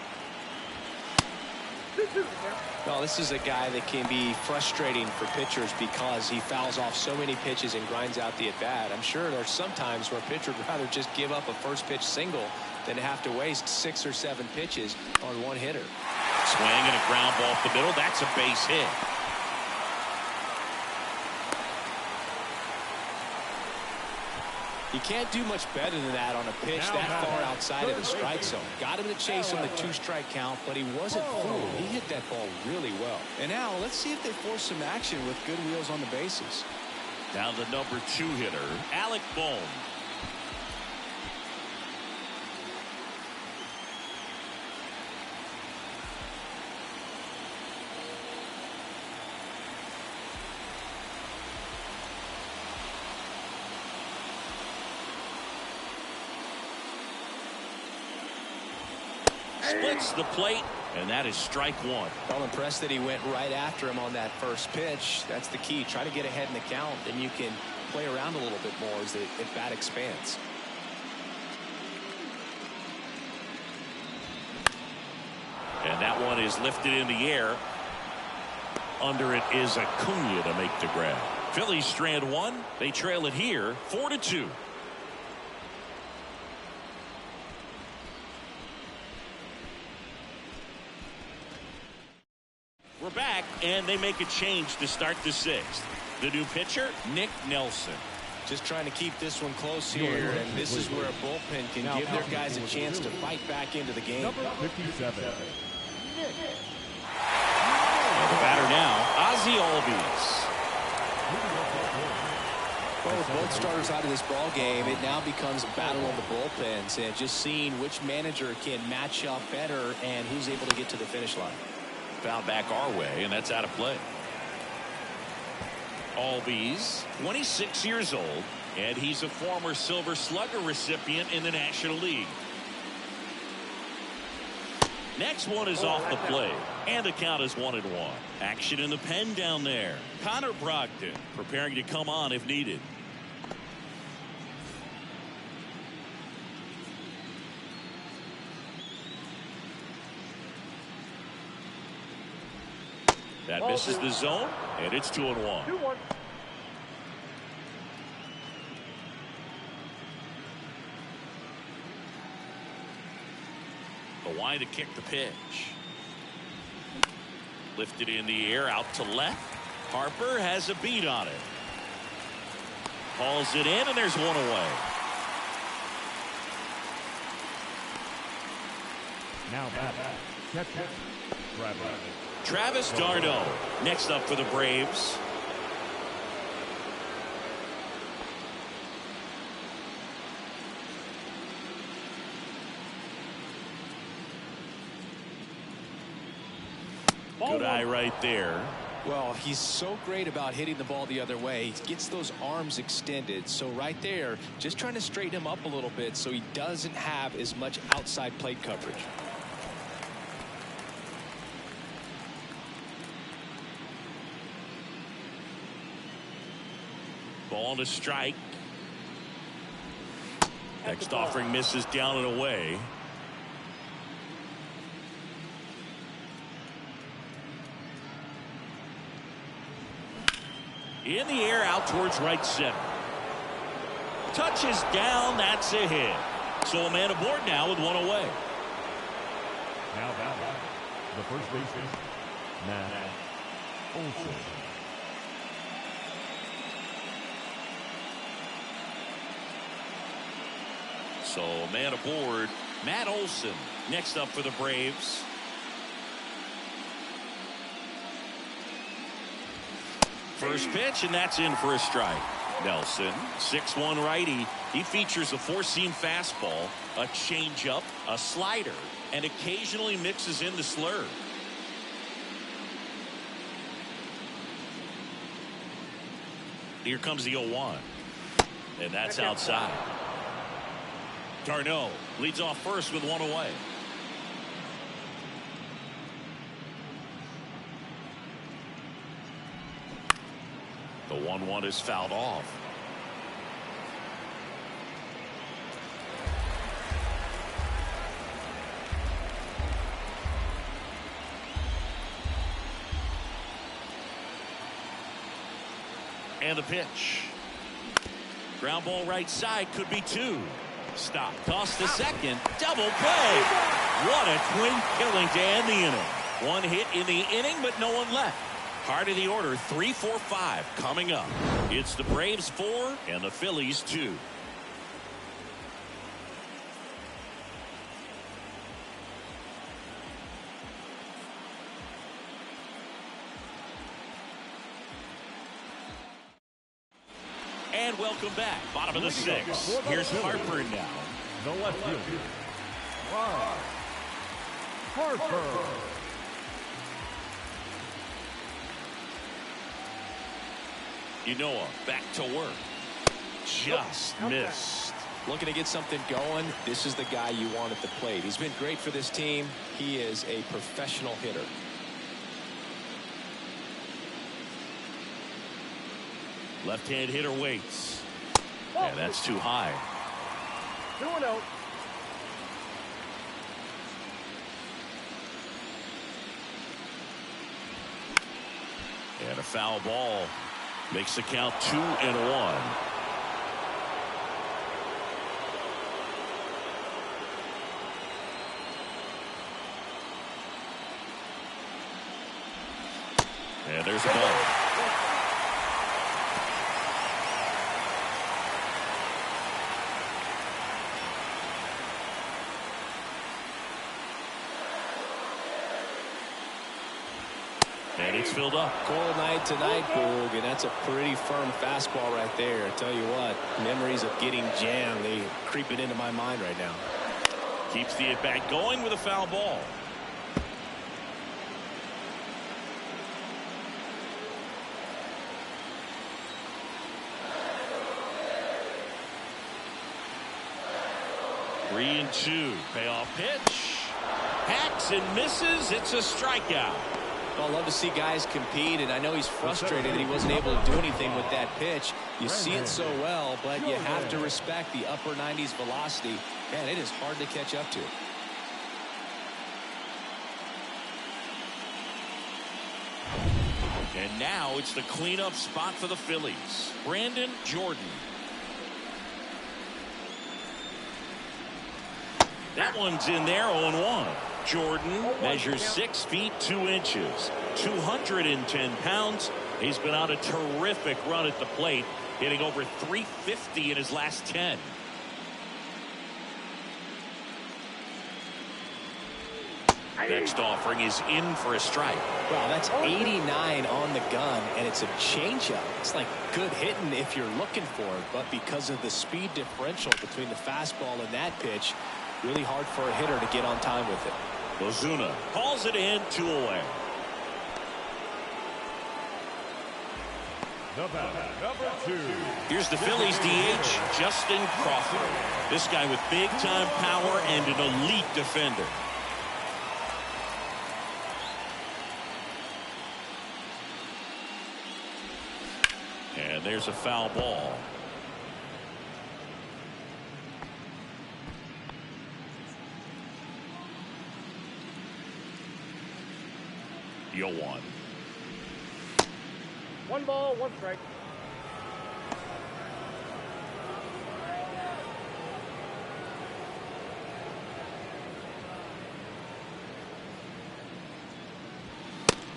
Well, this is a guy that can be frustrating for pitchers because he fouls off so many pitches and grinds out the at-bat. I'm sure there's some times where a pitcher would rather just give up a first pitch single than have to waste 6 or 7 pitches on one hitter. Swing and a ground ball up the middle. That's a base hit. You can't do much better than that on a pitch that far outside of the strike zone. Got him to chase on the 2-strike count, but he wasn't fooled. He hit that ball really well. And now let's see if they force some action with good wheels on the bases. Down the number 2 hitter, Alec Bohm. Splits the plate, and that is strike 1. I'm impressed that he went right after him on that first pitch. That's the key. Try to get ahead in the count, then you can play around a little bit more as the at-bat expands. And that one is lifted in the air. Under it is Acuna to make the grab. Phillies strand 1. They trail it here 4-2. We're back, and they make a change to start the 6th. The new pitcher, Nick Nelson. Just trying to keep this one close here, and this is where a bullpen can give their guys a chance to fight back into the game. Number 57. And the batter now, Ozzie Albies. Well, with both starters out of this ball game, it now becomes a battle of the bullpens, and just seeing which manager can match up better and who's able to get to the finish line. Foul back our way, and that's out of play. Albies, 26 years old, and he's a former Silver Slugger recipient in the National League. Next one is off the plate, and the count is 1-1. Action in the pen down there. Connor Brogdon preparing to come on if needed. That misses the zone, and it's 2-1. 2-1. The wind to kick the pitch. Lifted in the air out to left. Harper has a beat on it. Hauls it in, and there's one away. Now back. Catcher. Travis d'Arnaud next up for the Braves. Good eye right there. Well, he's so great about hitting the ball the other way. He gets those arms extended. So right there, just trying to straighten him up a little bit so he doesn't have as much outside plate coverage. Ball to strike. Next offering misses down and away. In the air out towards right center. Touches down. That's a hit. So a man aboard now with one away. Now back. The first baseman, Matt Olson. So a man aboard, Matt Olson next up for the Braves. First pitch, and that's in for a strike. Nelson, 6'1" righty. He features a four-seam fastball, a changeup, a slider, and occasionally mixes in the slurve. Here comes the 0-1. And that's outside. Darno leads off first with one away. The 1-1 is fouled off. And the pitch. Ground ball right side, could be two. Stop. Toss to second. Double play. What a twin killing to end the inning. One hit in the inning, but no one left. Heart of the order, 3, 4, 5 coming up. It's the Braves 4 and the Phillies 2. And welcome back. Bottom of the 6th. Here's Harper now. The left fielder, Rod Harper. Noah back to work. Just missed. Looking to get something going. This is the guy you want at the plate. He's been great for this team. He is a professional hitter. Left-hand hitter waits. And that's too high. 2-0. And a foul ball makes the count 2-1. And there's a ball. And it's filled up. Cold night tonight, Boog, and that's a pretty firm fastball right there. I tell you what, memories of getting jammed, they creeping into my mind right now. Keeps the at-bat going with a foul ball. Three and 2. Payoff pitch. Hacks and misses. It's a strikeout. Well, I love to see guys compete, and I know he's frustrated that he wasn't able to do anything with that pitch. You see it so well, but you have to respect the upper 90s velocity. Man, it is hard to catch up to. And now it's the cleanup spot for the Phillies. Brandon Jordan. That one's in there, 0-1. Jordan measures 6 feet 2 inches, 210 pounds. He's been on a terrific run at the plate, hitting over 350 in his last 10. Next offering is in for a strike. Wow, that's 89 on the gun, and it's a changeup. It's like good hitting if you're looking for it, but because of the speed differential between the fastball and that pitch, really hard for a hitter to get on time with it. Ozuna calls it in, 2 away. The batter, number 2. Here's the Phillies DH, Justin Crawford. This guy with big-time power and an elite defender. And there's a foul ball. Yo, 1. 1 ball, 1 strike.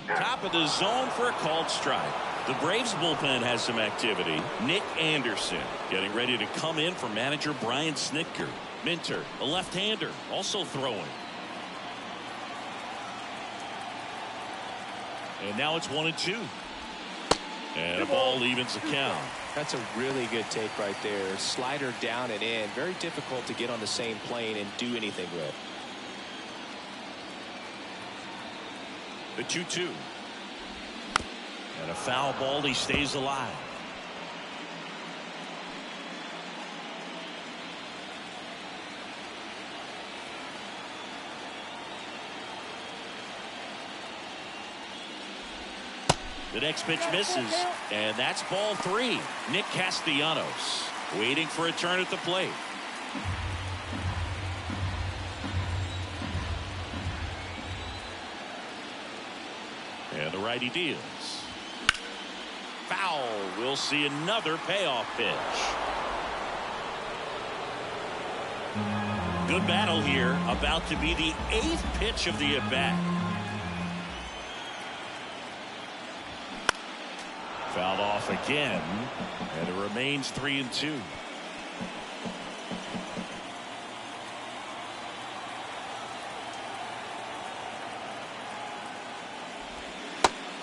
Top of the zone for a called strike. The Braves bullpen has some activity. Nick Anderson getting ready to come in for manager Brian Snitker. Minter, a left-hander, also throwing. And now it's 1-2. And a ball evens the count. That's a really good take right there. Slider down and in. Very difficult to get on the same plane and do anything with. The 2-2. And a foul ball, he stays alive. The next pitch misses, and that's ball 3. Nick Castellanos waiting for a turn at the plate. And the righty deals. Foul. We'll see another payoff pitch. Good battle here. About to be the 8th pitch of the at-bat. Fouled off again, and it remains 3-2.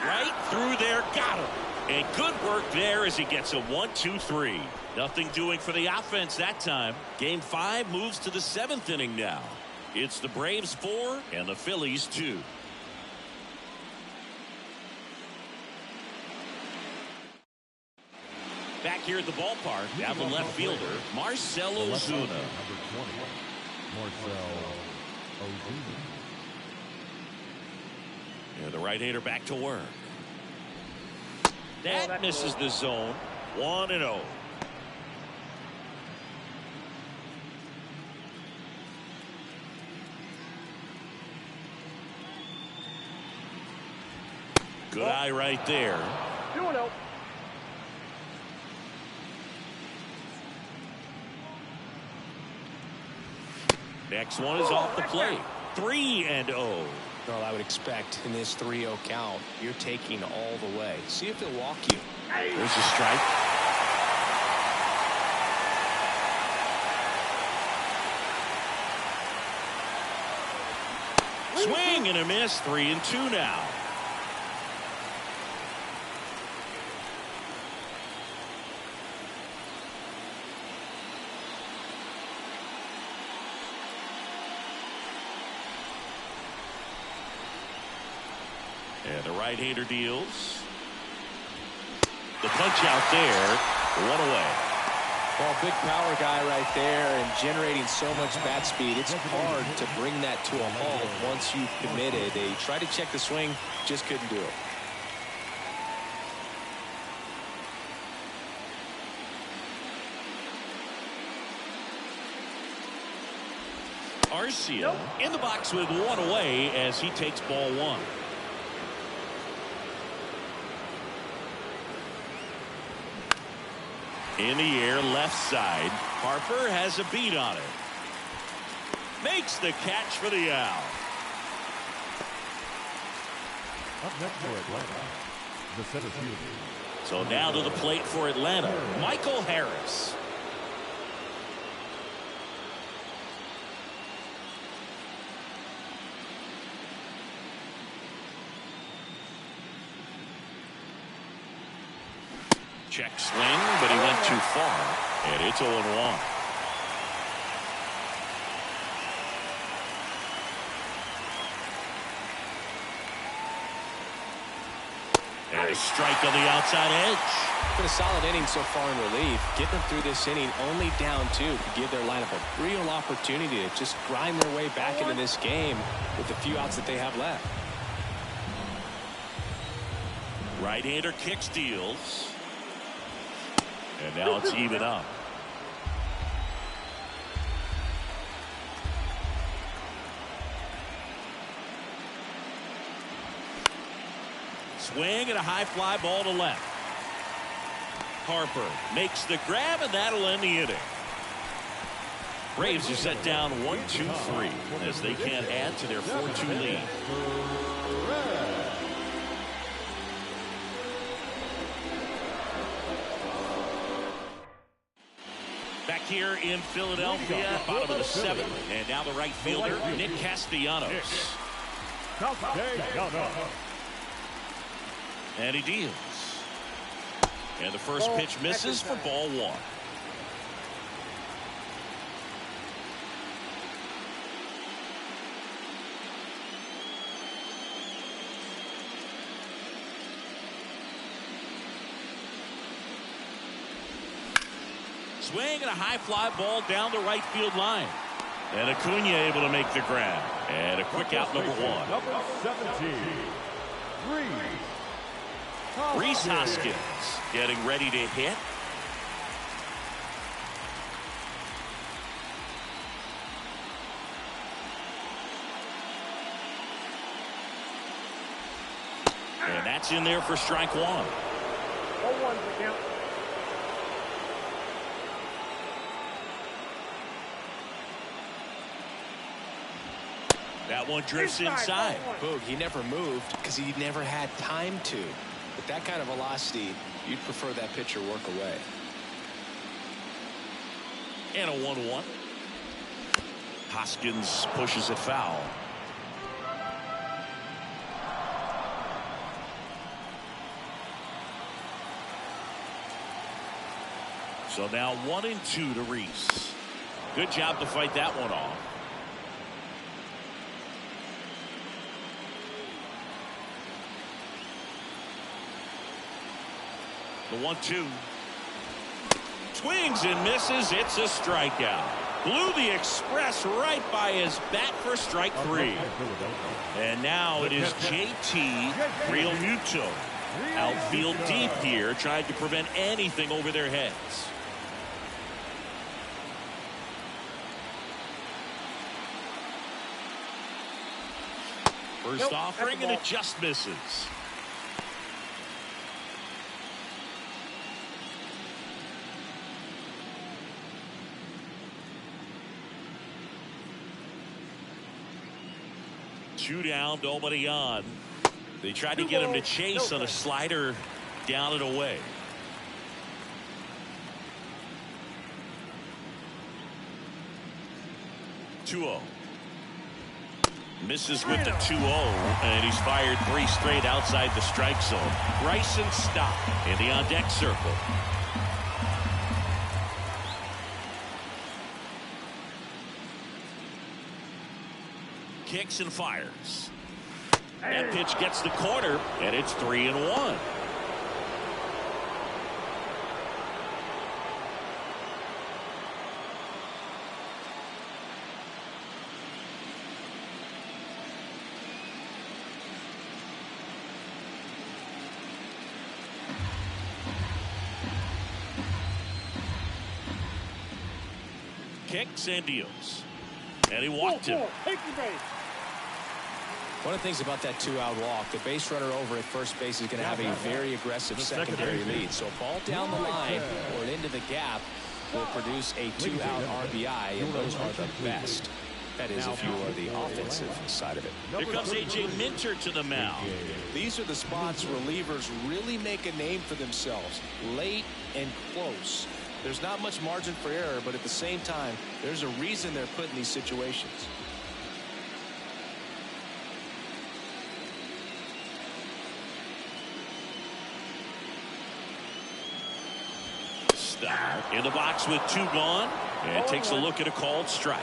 Right through there, got him. And good work there as he gets a 1-2-3. Nothing doing for the offense that time. Game 5 moves to the 7th inning now. It's the Braves 4 and the Phillies 2. Back here at the ballpark, down the left fielder, Marcell Ozuna. Number 20, Marcell Ozuna. And the right-hander back to work. That misses the zone. 1-0. Good eye right there. 2-0. Next one is off the plate. 3-0. Well, I would expect in this 3-0 count, you're taking all the way. See if he'll walk you. There's a strike. Swing and a miss. 3-2 now. And the right-hander deals. The punch out there. 1 away. Well, big power guy right there and generating so much bat speed. It's hard to bring that to a halt once you've committed. They tried to check the swing, just couldn't do it. Arcia in the box with 1 away as he takes ball 1. In the air, left side. Harper has a beat on it. Makes the catch for the out. Up next for Atlanta, the center fielder. So now to the plate for Atlanta, Michael Harris. Check swing, but he went too far, and it's 0-1. And a strike on the outside edge. Been a solid inning so far in relief. Getting them through this inning only down 2 could give their lineup a real opportunity to just grind their way back into this game with the few outs that they have left. Right-hander kicks, deals. And now it's even up. Swing and a high fly ball to left. Harper makes the grab, and that'll end the inning. Braves are set down 1-2-3 as they can't add to their 4-2 lead. Back here in Philadelphia, bottom of the 7th, and now the right fielder, Nick Castellanos. And he deals. And the first pitch misses for ball 1. Swing and a high fly ball down the right field line. And Acuna able to make the grab. And a quick out, number 1. Number 17, Rhys Hoskins getting ready to hit. And that's in there for strike one. 0-1 the count. That one drifts inside. Boog, he never moved because he never had time to. With that kind of velocity, you'd prefer that pitcher work away. And a 1-1. Hoskins pushes it foul. So now 1-2 to Rhys. Good job to fight that one off. The 1-2. Swings and misses. It's a strikeout. Blew the express right by his bat for strike three. And now it is JT Realmuto. Outfield deep here, trying to prevent anything over their heads. First offering, and it just misses. Two down, nobody on. They tried to get him to chase on a slider down and away. Two-0. Misses with the 2-0, and he's fired 3 straight outside the strike zone. Bryson Stott in the on-deck circle. Kicks and fires. That pitch gets the corner, and it's 3-1. Kicks and deals. And he walked him. One of the things about that 2-out walk, the base runner over at first base is going to have a very aggressive secondary lead. So a ball down the line or into the gap will produce a 2-out RBI, and those are the best. That is if you are the offensive side of it. Here comes A.J. Minter to the mound. These are the spots relievers really make a name for themselves. Late and close. There's not much margin for error, but at the same time, there's a reason they're put in these situations. Stott in the box with 2 gone, and takes a look at a called strike.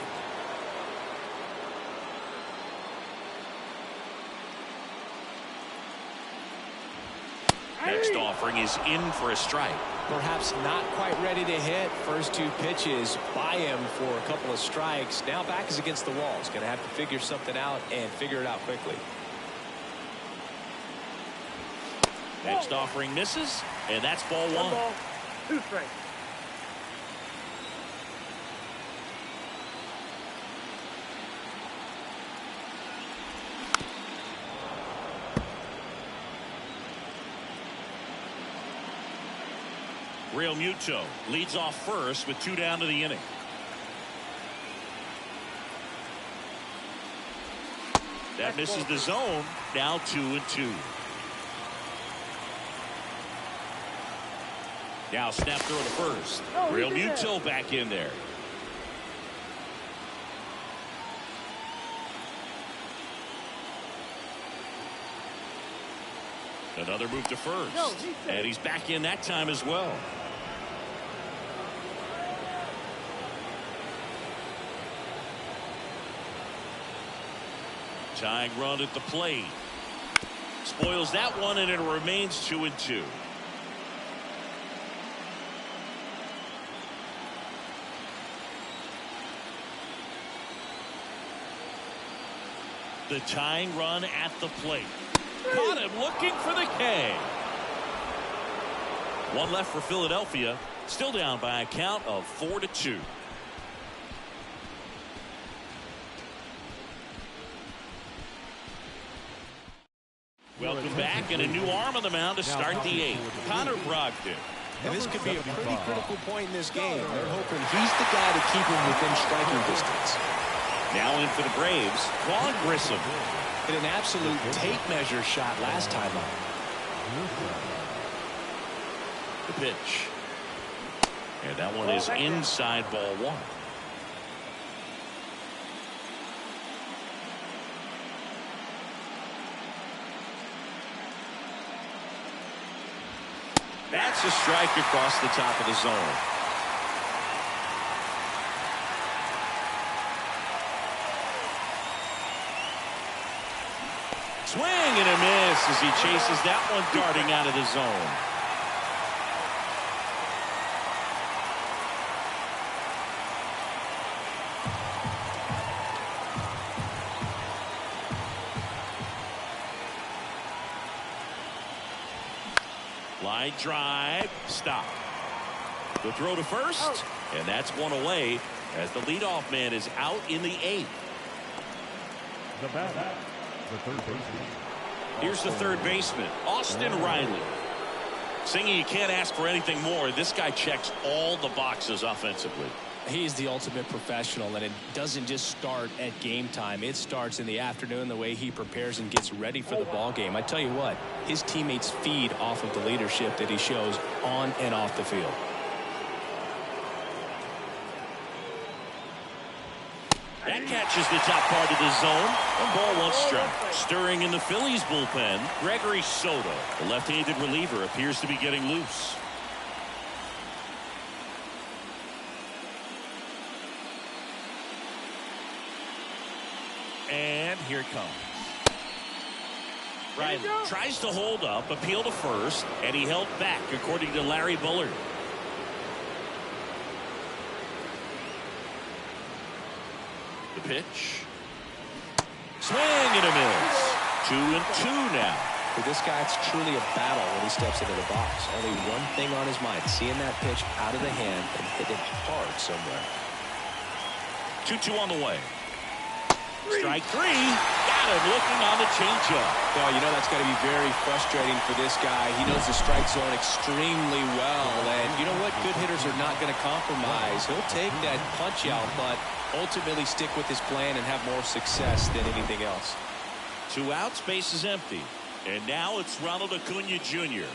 Next offering is in for a strike. Perhaps not quite ready to hit. First 2 pitches by him for a couple of strikes. Now back is against the wall. He's going to have to figure something out and figure it out quickly. Next offering misses, and that's ball 1. 1 ball, 2 strikes. Realmuto leads off first with 2 down to the inning. That misses the zone. Now 2-2. Now snap throw to first. Realmuto back in there. Another move to first. And he's back in that time as well. Tying run at the plate. Spoils that one, and it remains 2-2. The tying run at the plate. Caught him looking for the K. One left for Philadelphia. Still down by a count of 4-2. Welcome back, and a new arm on the mound to start the eighth. Connor Brogdon. And this could be a pretty critical point in this game. They're hoping he's the guy to keep him within striking distance. Now in for the Braves, Vaughn Grissom. Hit an absolute tape measure shot last time up. The pitch. And that one is inside ball one. That's a strike across the top of the zone. Swing and a miss as he chases that one darting out of the zone. Line drive, stop. The throw to first, and that's one away as the leadoff man is out in the eighth. The batter, the third baseman. Here's the third baseman, Austin Riley. Singing, you can't ask for anything more. This guy checks all the boxes offensively. He's the ultimate professional, and it doesn't just start at game time. It starts in the afternoon, the way he prepares and gets ready for the ball game. I tell you what, his teammates feed off of the leadership that he shows on and off the field. That catches the top part of the zone. And ball one strike. Stirring in the Phillies bullpen, Gregory Soto. The left-handed reliever appears to be getting loose. And here it comes. Riley tries to hold up, appeal to first, and he held back, according to Larry Bullard. The pitch. Swing and a miss. 2-2 now. For this guy, it's truly a battle when he steps into the box. Only one thing on his mind, seeing that pitch out of the hand and hit it hard somewhere. 2-2 on the way. Strike three. Got him looking on the changeup. Oh, you know that's got to be very frustrating for this guy. He knows the strike zone extremely well. And you know what? Good hitters are not going to compromise. He'll take that punch out, but ultimately stick with his plan and have more success than anything else. 2 outs, base is empty. And now it's Ronald Acuna Jr.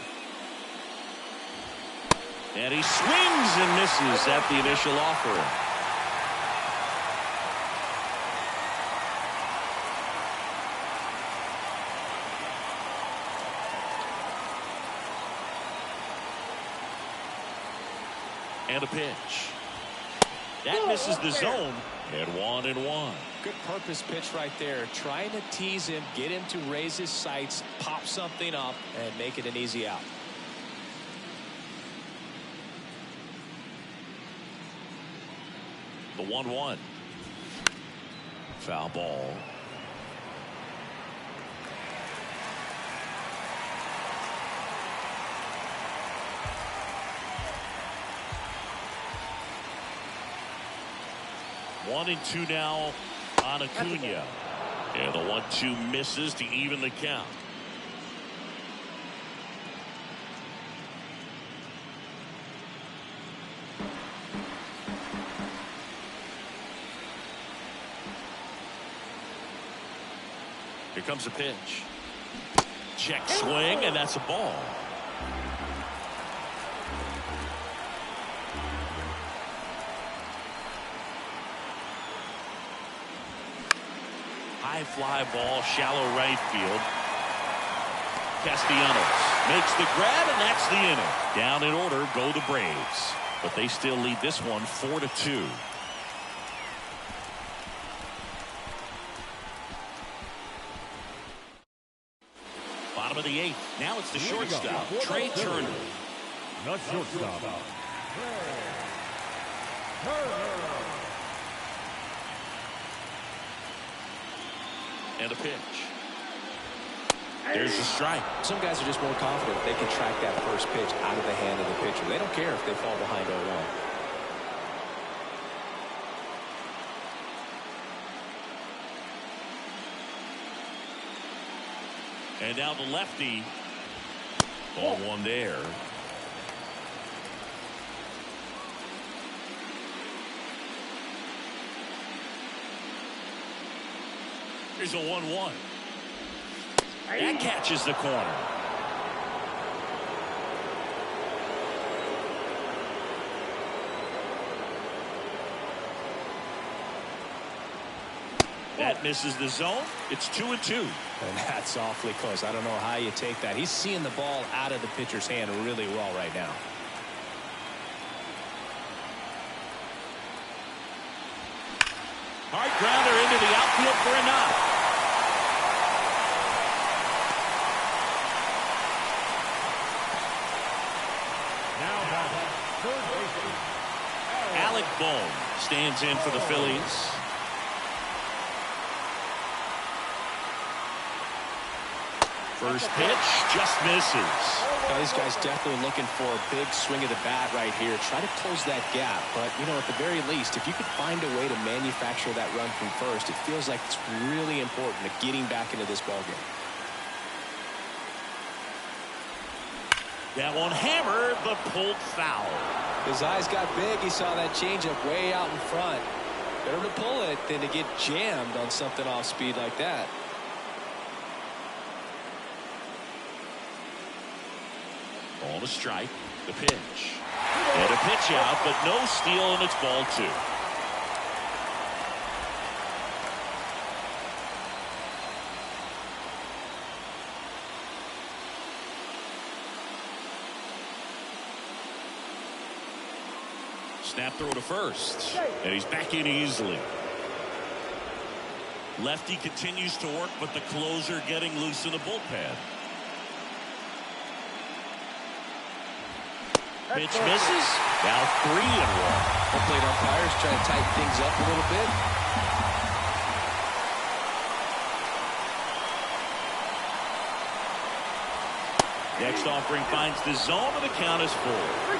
And he swings and misses at the initial offer. And a pitch. That misses the zone. And 1-1. Good purpose pitch right there. Trying to tease him, get him to raise his sights, pop something up, and make it an easy out. The 1-1. Foul ball. One and two now on Acuna. And the 1-2 misses to even the count. Here comes a pitch. Check swing, and that's a ball. High fly ball, shallow right field. Castellanos makes the grab, and that's the inning. Down in order go the Braves, but they still lead this one 4-2. Bottom of the eighth. Now it's the shortstop, Trey Turner. Not shortstop. And a pitch. There's a strike. Some guys are just more confident they can track that first pitch out of the hand of the pitcher. They don't care if they fall behind 0-1. And now the lefty. Ball one there. Here's a 1-1. That catches the corner. That misses the zone. It's 2-2. And that's awfully close. I don't know how you take that. He's seeing the ball out of the pitcher's hand really well right now. Hard grounder into the outfield for a knock. Now batting, third baseman, Alec Bohm stands in for the Phillies. First pitch just misses. Now, these guys definitely looking for a big swing of the bat right here. Try to close that gap. But, you know, at the very least, if you could find a way to manufacture that run from first, it feels like it's really important to getting back into this ballgame. That one hammered, but pulled foul. His eyes got big. He saw that changeup way out in front. Better to pull it than to get jammed on something off speed like that. Ball to strike. The pitch. And a pitch out, but no steal, and it's ball 2. Snap throw to first. And he's back in easily. Lefty continues to work, but the closer getting loose in the bullpen. Pitch misses. Now 3-1. The plate umpires trying to tighten things up a little bit. Next offering finds the zone, and the count is 4.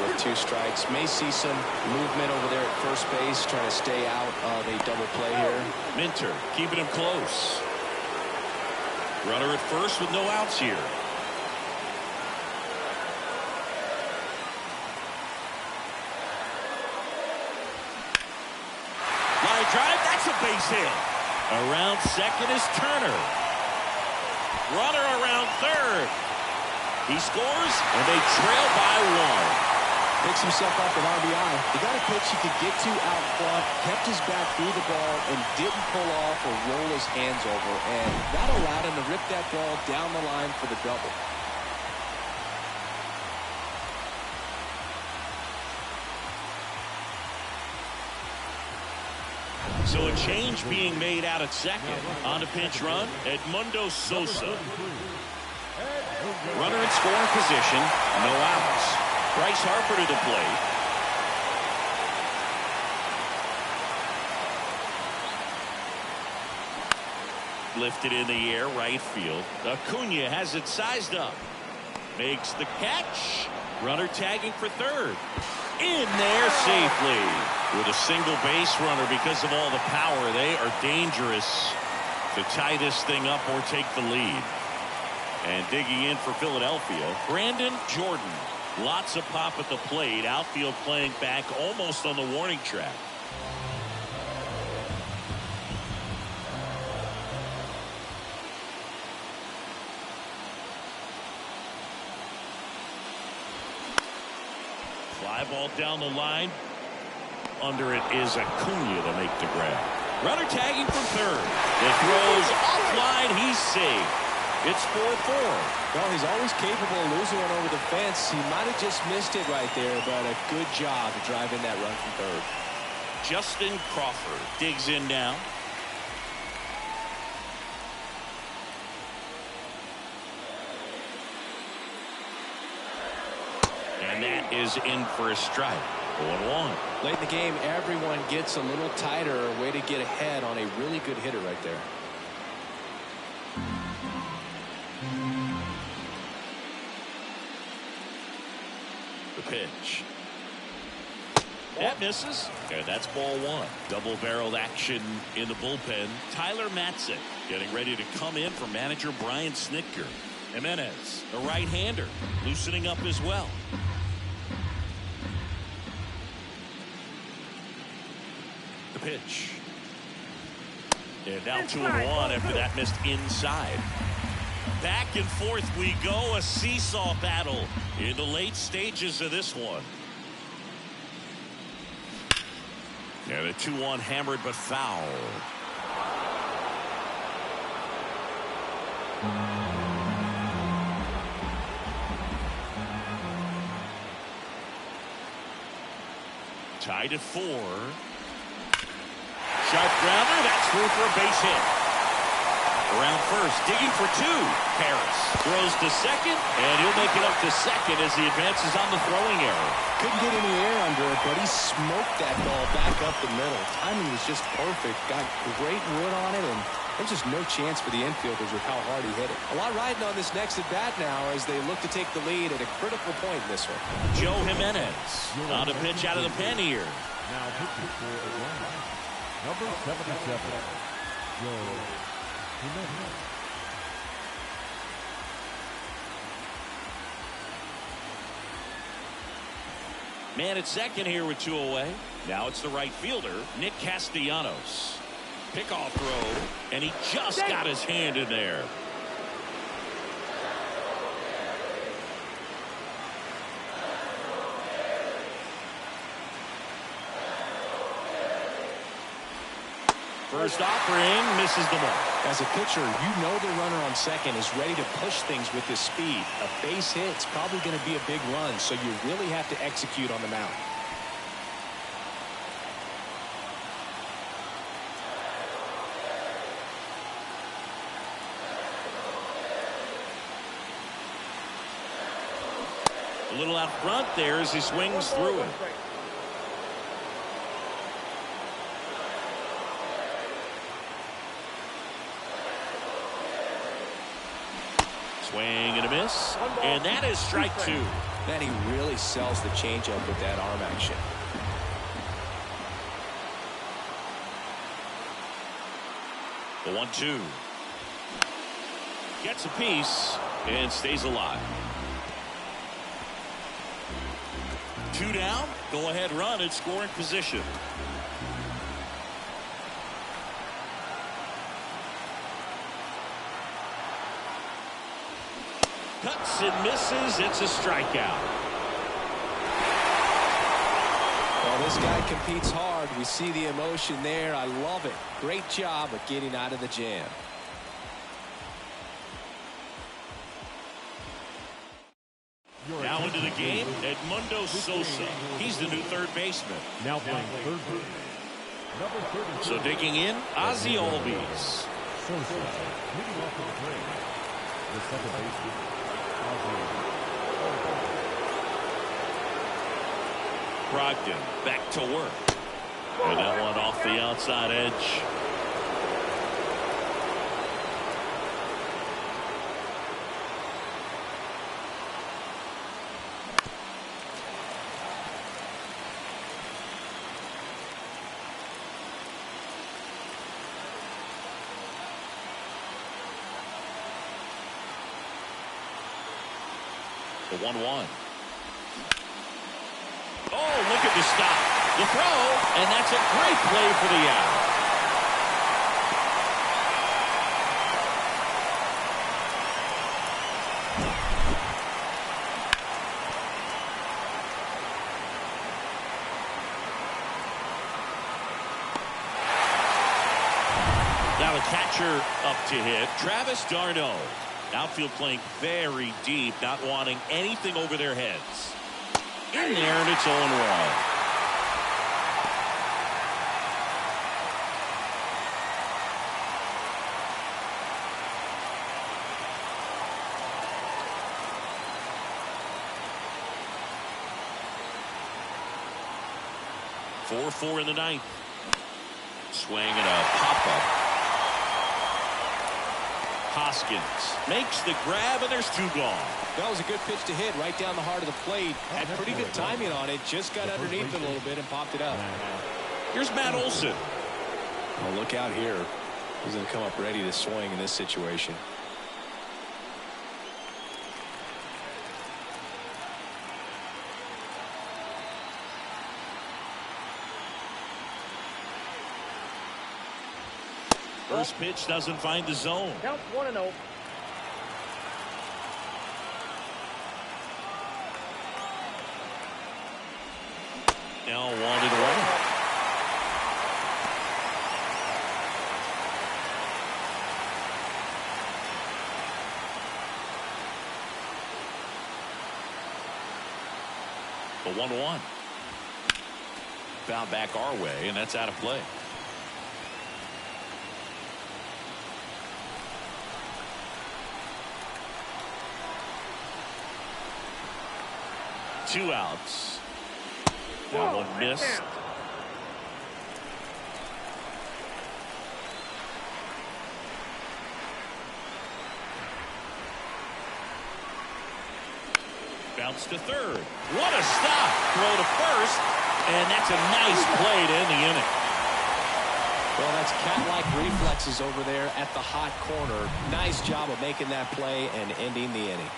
With 2 strikes. May see some movement over there at first base, trying to stay out of a double play here. Minter keeping him close. Runner at first with no outs here. Line drive, that's a base hit. Around second is Turner. Runner around third. He scores, and they trail by 1. Picks himself up an RBI. He got a pitch he could get to out front, kept his back through the ball, and didn't pull off or roll his hands over. And that allowed him to rip that ball down the line for the double. So a change being made out at second. On the pinch run, Edmundo Sosa. Runner in scoring position, no outs. Bryce Harper to the plate. Lifted in the air, right field. Acuna has it sized up. Makes the catch. Runner tagging for third. In there safely. With a single base runner, because of all the power, they are dangerous to tie this thing up or take the lead. And digging in for Philadelphia, Brandon Jordan. Lots of pop at the plate. Outfield playing back almost on the warning track. Fly ball down the line. Under it is Acuna to make the grab. Runner tagging from third. The throws offline. He's safe. It's 4-4. Well, he's always capable of losing one over the fence. He might have just missed it right there, but a good job to drive in that run from third. Justin Crawford digs in now. And that is in for a strike. 0-1. Late in the game, everyone gets a little tighter. A way to get ahead on a really good hitter right there. pitch. That misses, and that's ball one. Double-barreled action in the bullpen. Tyler Matzek getting ready to come in for manager Brian Snitker. Jimenez, the right-hander, loosening up as well. The pitch. And now 2-1 after that missed inside. Back and forth we go, a seesaw battle in the late stages of this one. And a 2-1 hammered but foul. Tied at 4. Sharp grounder, that's through for a base hit. Around first, digging for 2. Harris throws to second, and he'll make it up to second as he advances on the throwing error. Couldn't get any air under it, but he smoked that ball back up the middle. Timing was just perfect. Got great wood on it, and there's just no chance for the infielders with how hard he hit it. A lot riding on this next at bat now as they look to take the lead at a critical point in this one. Joe Jimenez on a pitch out of the pen here. Now pitching for Atlanta, number 77, Joe Jimenez. Man at second here with 2 away. Now it's the right fielder, Nick Castellanos. Pickoff throw, and he just got his hand in there. First offering misses the mark. As a pitcher, you know the runner on second is ready to push things with his speed. A base hit's probably going to be a big run, so you really have to execute on the mound. A little out front there as he swings through it. Swing and a miss, and that is strike 2. Man, he really sells the changeup with that arm action. The 1-2. Gets a piece and stays alive. 2 down, go ahead run in scoring position. Cuts and misses. It's a strikeout. Well, this guy competes hard. We see the emotion there. I love it. Great job of getting out of the jam. Now into the game, Edmundo Sosa. He's the new third baseman. Now playing third base, number 30. So digging in, Ozzie Albies. Sosa leading off the plate. The second baseman, Ozzie. Brogdon back to work. And that one off the outside edge. The 1-1. Oh, look at the stop. The throw, and that's a great play for the out. Now the catcher up to hit, Travis d'Arnaud. Outfield playing very deep, not wanting anything over their heads. In there, and it's 0-1. Four in the ninth. Swing and a pop-up. Hoskins makes the grab, and there's 2 gone. That was a good pitch to hit right down the heart of the plate. Had pretty good timing on it. Just got underneath it a little bit and popped it up. Here's Matt Olson. Well, look out here. He's going to come up ready to swing in this situation. First pitch doesn't find the zone. Count 1-0. Now wanted away. The 1-1. Foul back our way, and that's out of play. Two outs. That one missed. Bounce to third. What a stop. Throw to first. And that's a nice play to end the inning. Well, that's cat-like reflexes over there at the hot corner. Nice job of making that play and ending the inning.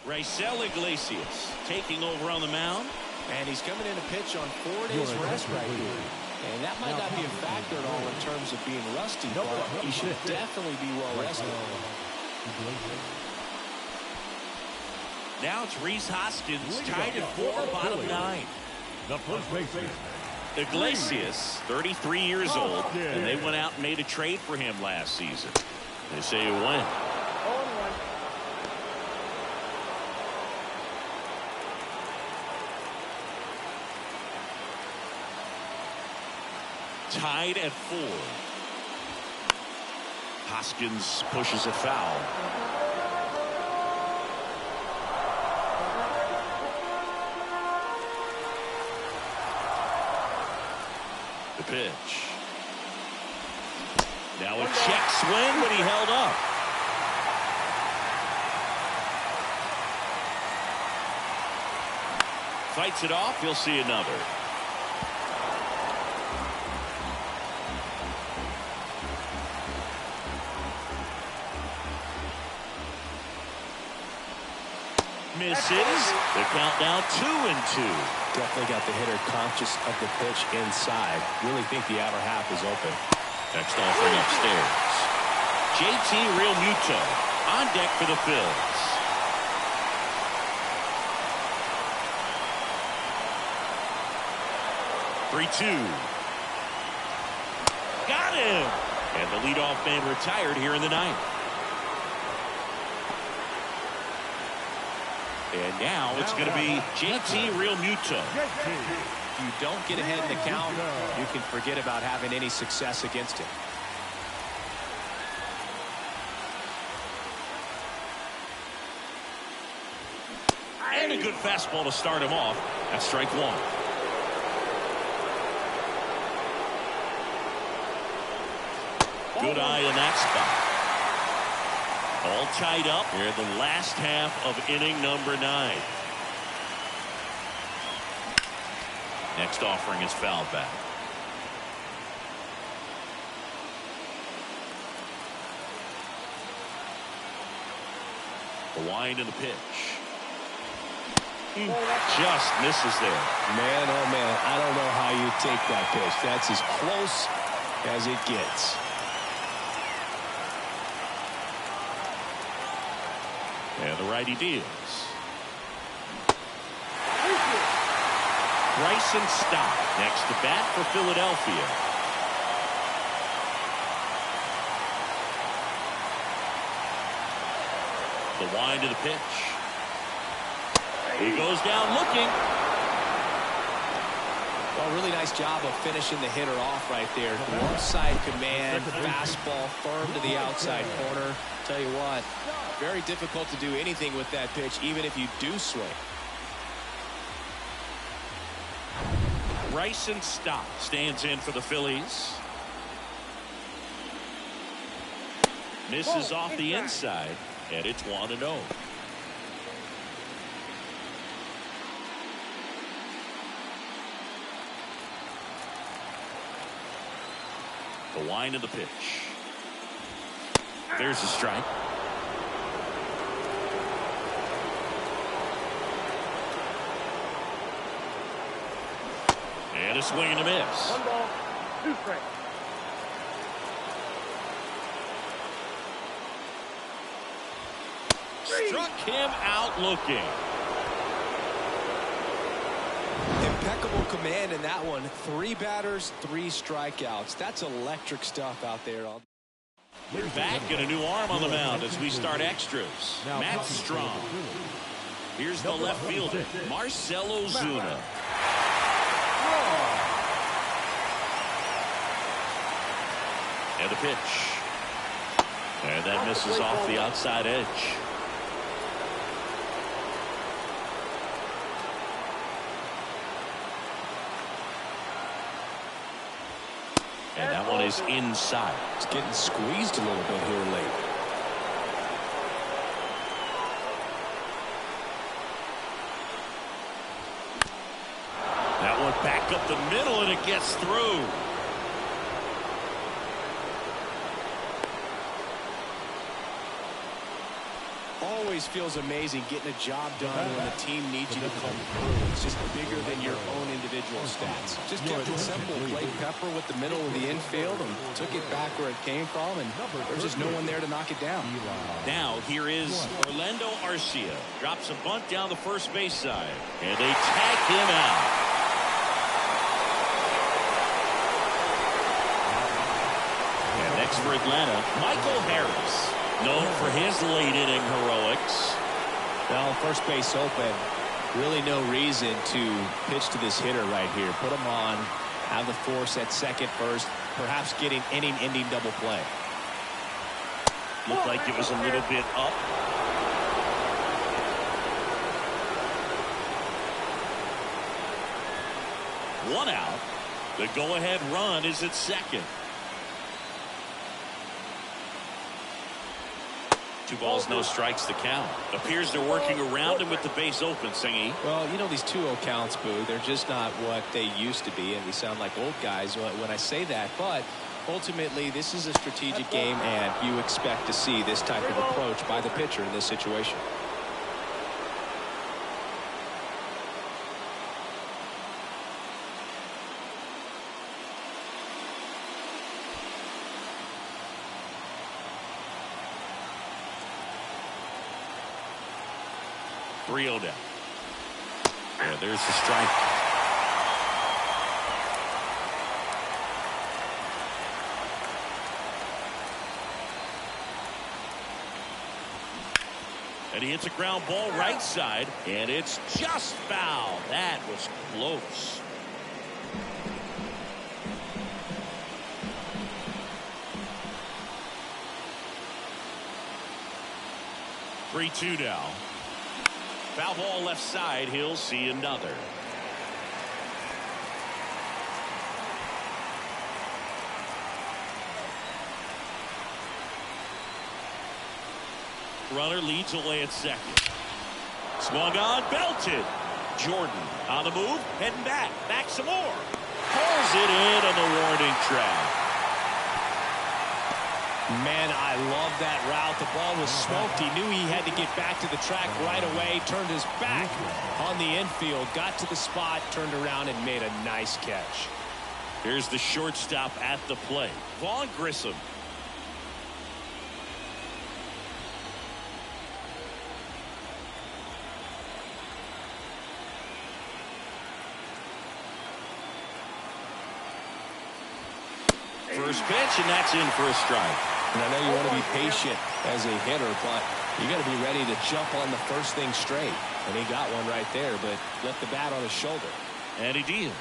Raisel Iglesias taking over on the mound. And he's coming in to pitch on 4 days rest right here. And that might not be a factor at all in terms of being rusty, but he should definitely be well rested. Now it's Rhys Hoskins tied at 4, bottom 9. The first baseman. Iglesias, 33 years old, and they went out and made a trade for him last season. They say it went. 0-1. Tied at 4. Hoskins pushes it foul. The pitch. Now a check swing, but he held up. Fights it off. He'll see another. Misses. The count now 2-2. Definitely got the hitter conscious of the pitch inside. Really think the outer half is open. Next offering upstairs. JT Realmuto on deck for the Phillies. Three-two. Got him. And the leadoff man retired here in the ninth. And now it's going to be JT Realmuto. If you don't get ahead in the count, you can forget about having any success against him. And a good fastball to start him off. That's strike 1. Good eye in that spot. All tied up here in the last half of inning number 9. Next offering is fouled back. The wind and the pitch. Just misses there. Man, oh man, I don't know how you take that pitch. That's as close as it gets. And the righty deals. Bryson Stott next to bat for Philadelphia. The wind to the pitch. He goes down looking. Well, really nice job of finishing the hitter off right there. Left side command, fastball firm to the outside corner. Tell you what, very difficult to do anything with that pitch, even if you do swing. Bryson Stott stands in for the Phillies. Misses off the inside, and it's 1-0. The wind of the pitch. There's a strike. And a swing and a miss. 1 ball, 2 strikes. Struck him out looking. Impeccable command in that one. 3 batters, 3 strikeouts. That's electric stuff out there. We're back and a new arm on the mound as we start extras. Matt Strong. Here's the left fielder, Marcell Ozuna. And the pitch. And that misses off the outside edge. And that one is inside. It's getting squeezed a little bit here late. That one back up the middle, and it gets through. Always feels amazing getting a job done when the team needs you to come through. It's just bigger than your own individual stats. Just kept it simple. Played pepper with the middle of the infield and took it back where it came from, and there's just no one there to knock it down. Now here is Orlando Arcia. Drops a bunt down the first base side, and they tag him out. And next for Atlanta, Michael Harris. Known for his late inning heroics. Well, first base open. Really no reason to pitch to this hitter right here. Put him on, have the force at second, first, perhaps getting inning-ending double play. Looked like it was a little bit up. One out. The go-ahead run is at second. 2 balls, no strikes to count. Appears they're working around him with the base open, Singy. Well, you know, these 2-0 counts, Boo, they're just not what they used to be, and we sound like old guys when I say that. But ultimately, this is a strategic game, and you expect to see this type of approach by the pitcher in this situation. Down. And there's the strike. And he hits a ground ball right side, and it's just foul. That was close. Three-two now. Foul ball left side. He'll see another. Runner leads away at second. Swung on, belted. Jordan on the move, heading back. Back some more. Pulls it in on the warning track. Man, I love that route. The ball was smoked. He knew he had to get back to the track right away. Turned his back on the infield. Got to the spot, turned around, and made a nice catch. Here's the shortstop at the plate, Vaughn Grissom. First pitch, and that's in for a strike. And I know you want to be patient as a hitter, but you got to be ready to jump on the first thing straight. And he got one right there, but left the bat on his shoulder. And he deals.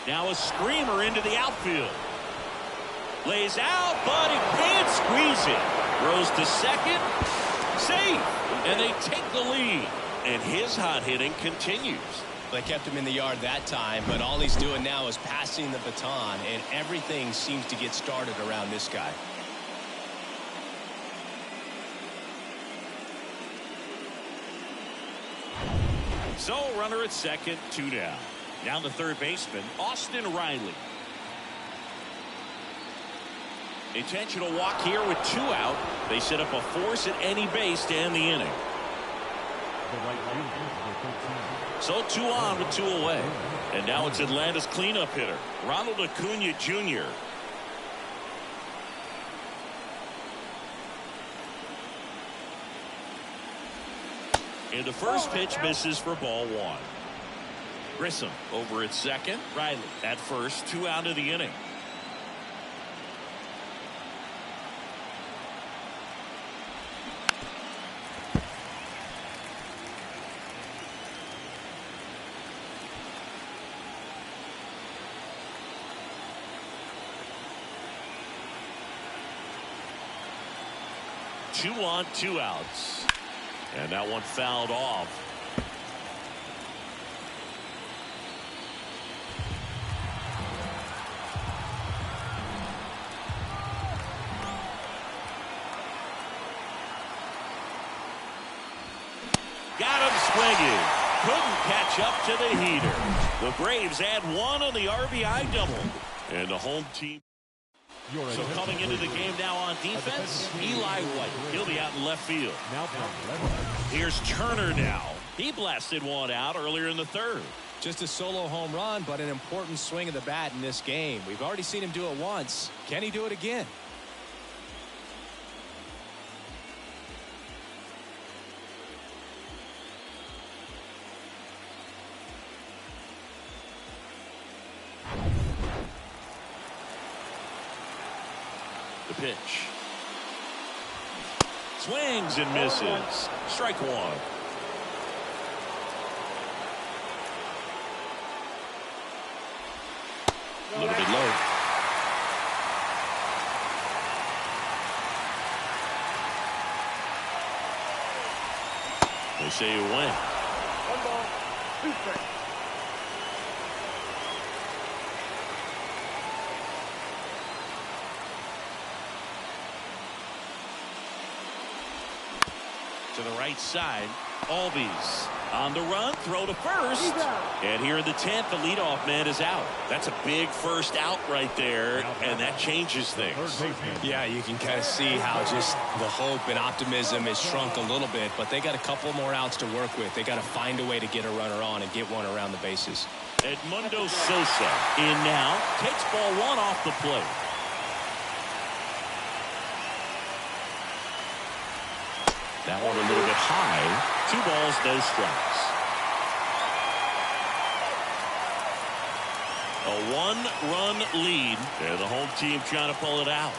Now a screamer into the outfield. Lays out, but he can't squeeze it. Throws to second. Safe. And they take the lead. And his hot hitting continues. They kept him in the yard that time, but all he's doing now is passing the baton, and everything seems to get started around this guy. So runner at second, 2 down. Now the third baseman, Austin Riley. Intentional walk here with 2 out. They set up a force at any base to end the inning. So 2 on with 2 away. And now it's Atlanta's cleanup hitter, Ronald Acuna Jr. And the first pitch misses for ball 1. Grissom over at second. Riley at first, 2 out of the inning. Two on, 2 outs. And that one fouled off. Got him swinging. Couldn't catch up to the heater. The Braves add 1 on the RBI double. And the home team. So coming into the game now on defense, Eli White. He'll be out in left field. Here's Turner now. He blasted 1 out earlier in the third. Just a solo home run, but an important swing of the bat in this game. We've already seen him do it once. Can he do it again? The pitch. Swings and misses. Strike 1. A little bit low. They say you win. 1 ball, 2 strikes. To the right side, Albies on the run, throw to first, and here in the 10th, the leadoff man is out. That's a big first out right there, and that changes things. Yeah, you can kind of see how just the hope and optimism has shrunk a little bit, but they got a couple more outs to work with. They got to find a way to get a runner on and get one around the bases. Edmundo Sosa in now, takes ball 1 off the plate. That one a little bit high. 2 balls, no strikes. A 1-run lead. And the home team trying to pull it out.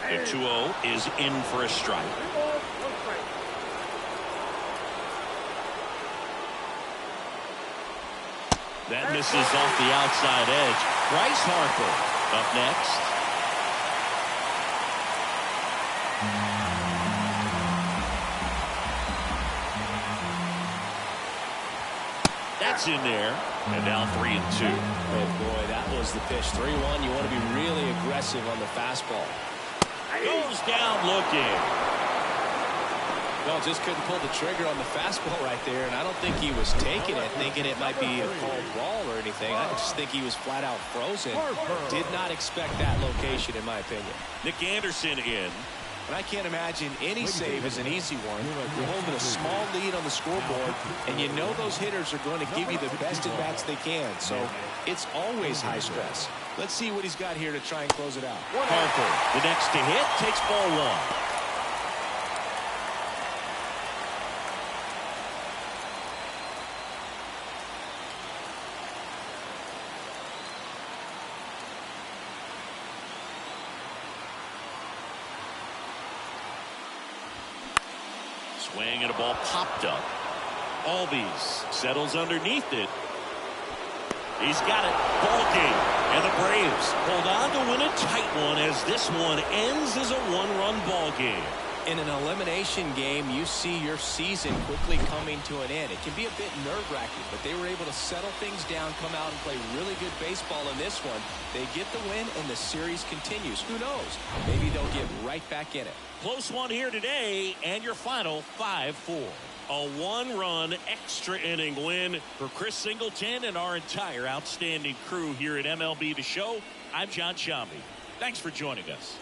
The 2-0 is in for a strike. 3 balls, 1 strike. That misses off the outside edge. Bryce Harper up next. That's in there, and now 3-2. Oh boy, that was the pitch. 3-1. You want to be really aggressive on the fastball. Goes down looking. Well, just couldn't pull the trigger on the fastball right there, and I don't think he was taking it, thinking it might be a called ball or anything. I just think he was flat out frozen. Did not expect that location, in my opinion. Nick Anderson in. And I can't imagine any save is an easy one. You're holding a small lead on the scoreboard, and you know those hitters are going to give you the best at-bats they can. So it's always high stress. Let's see what he's got here to try and close it out. Harper, the next to hit, takes ball 1. Swing and a ball popped up. Albies settles underneath it. He's got it. Ball game. And the Braves hold on to win a tight one as this one ends as a 1-run ball game. In an elimination game, you see your season quickly coming to an end. It can be a bit nerve-wracking, but they were able to settle things down, come out and play really good baseball in this one. They get the win, and the series continues. Who knows? Maybe they'll get right back in it. Close one here today, and your final 5-4. A one-run extra inning win for Chris Singleton and our entire outstanding crew here at MLB The Show. I'm John Shambi. Thanks for joining us.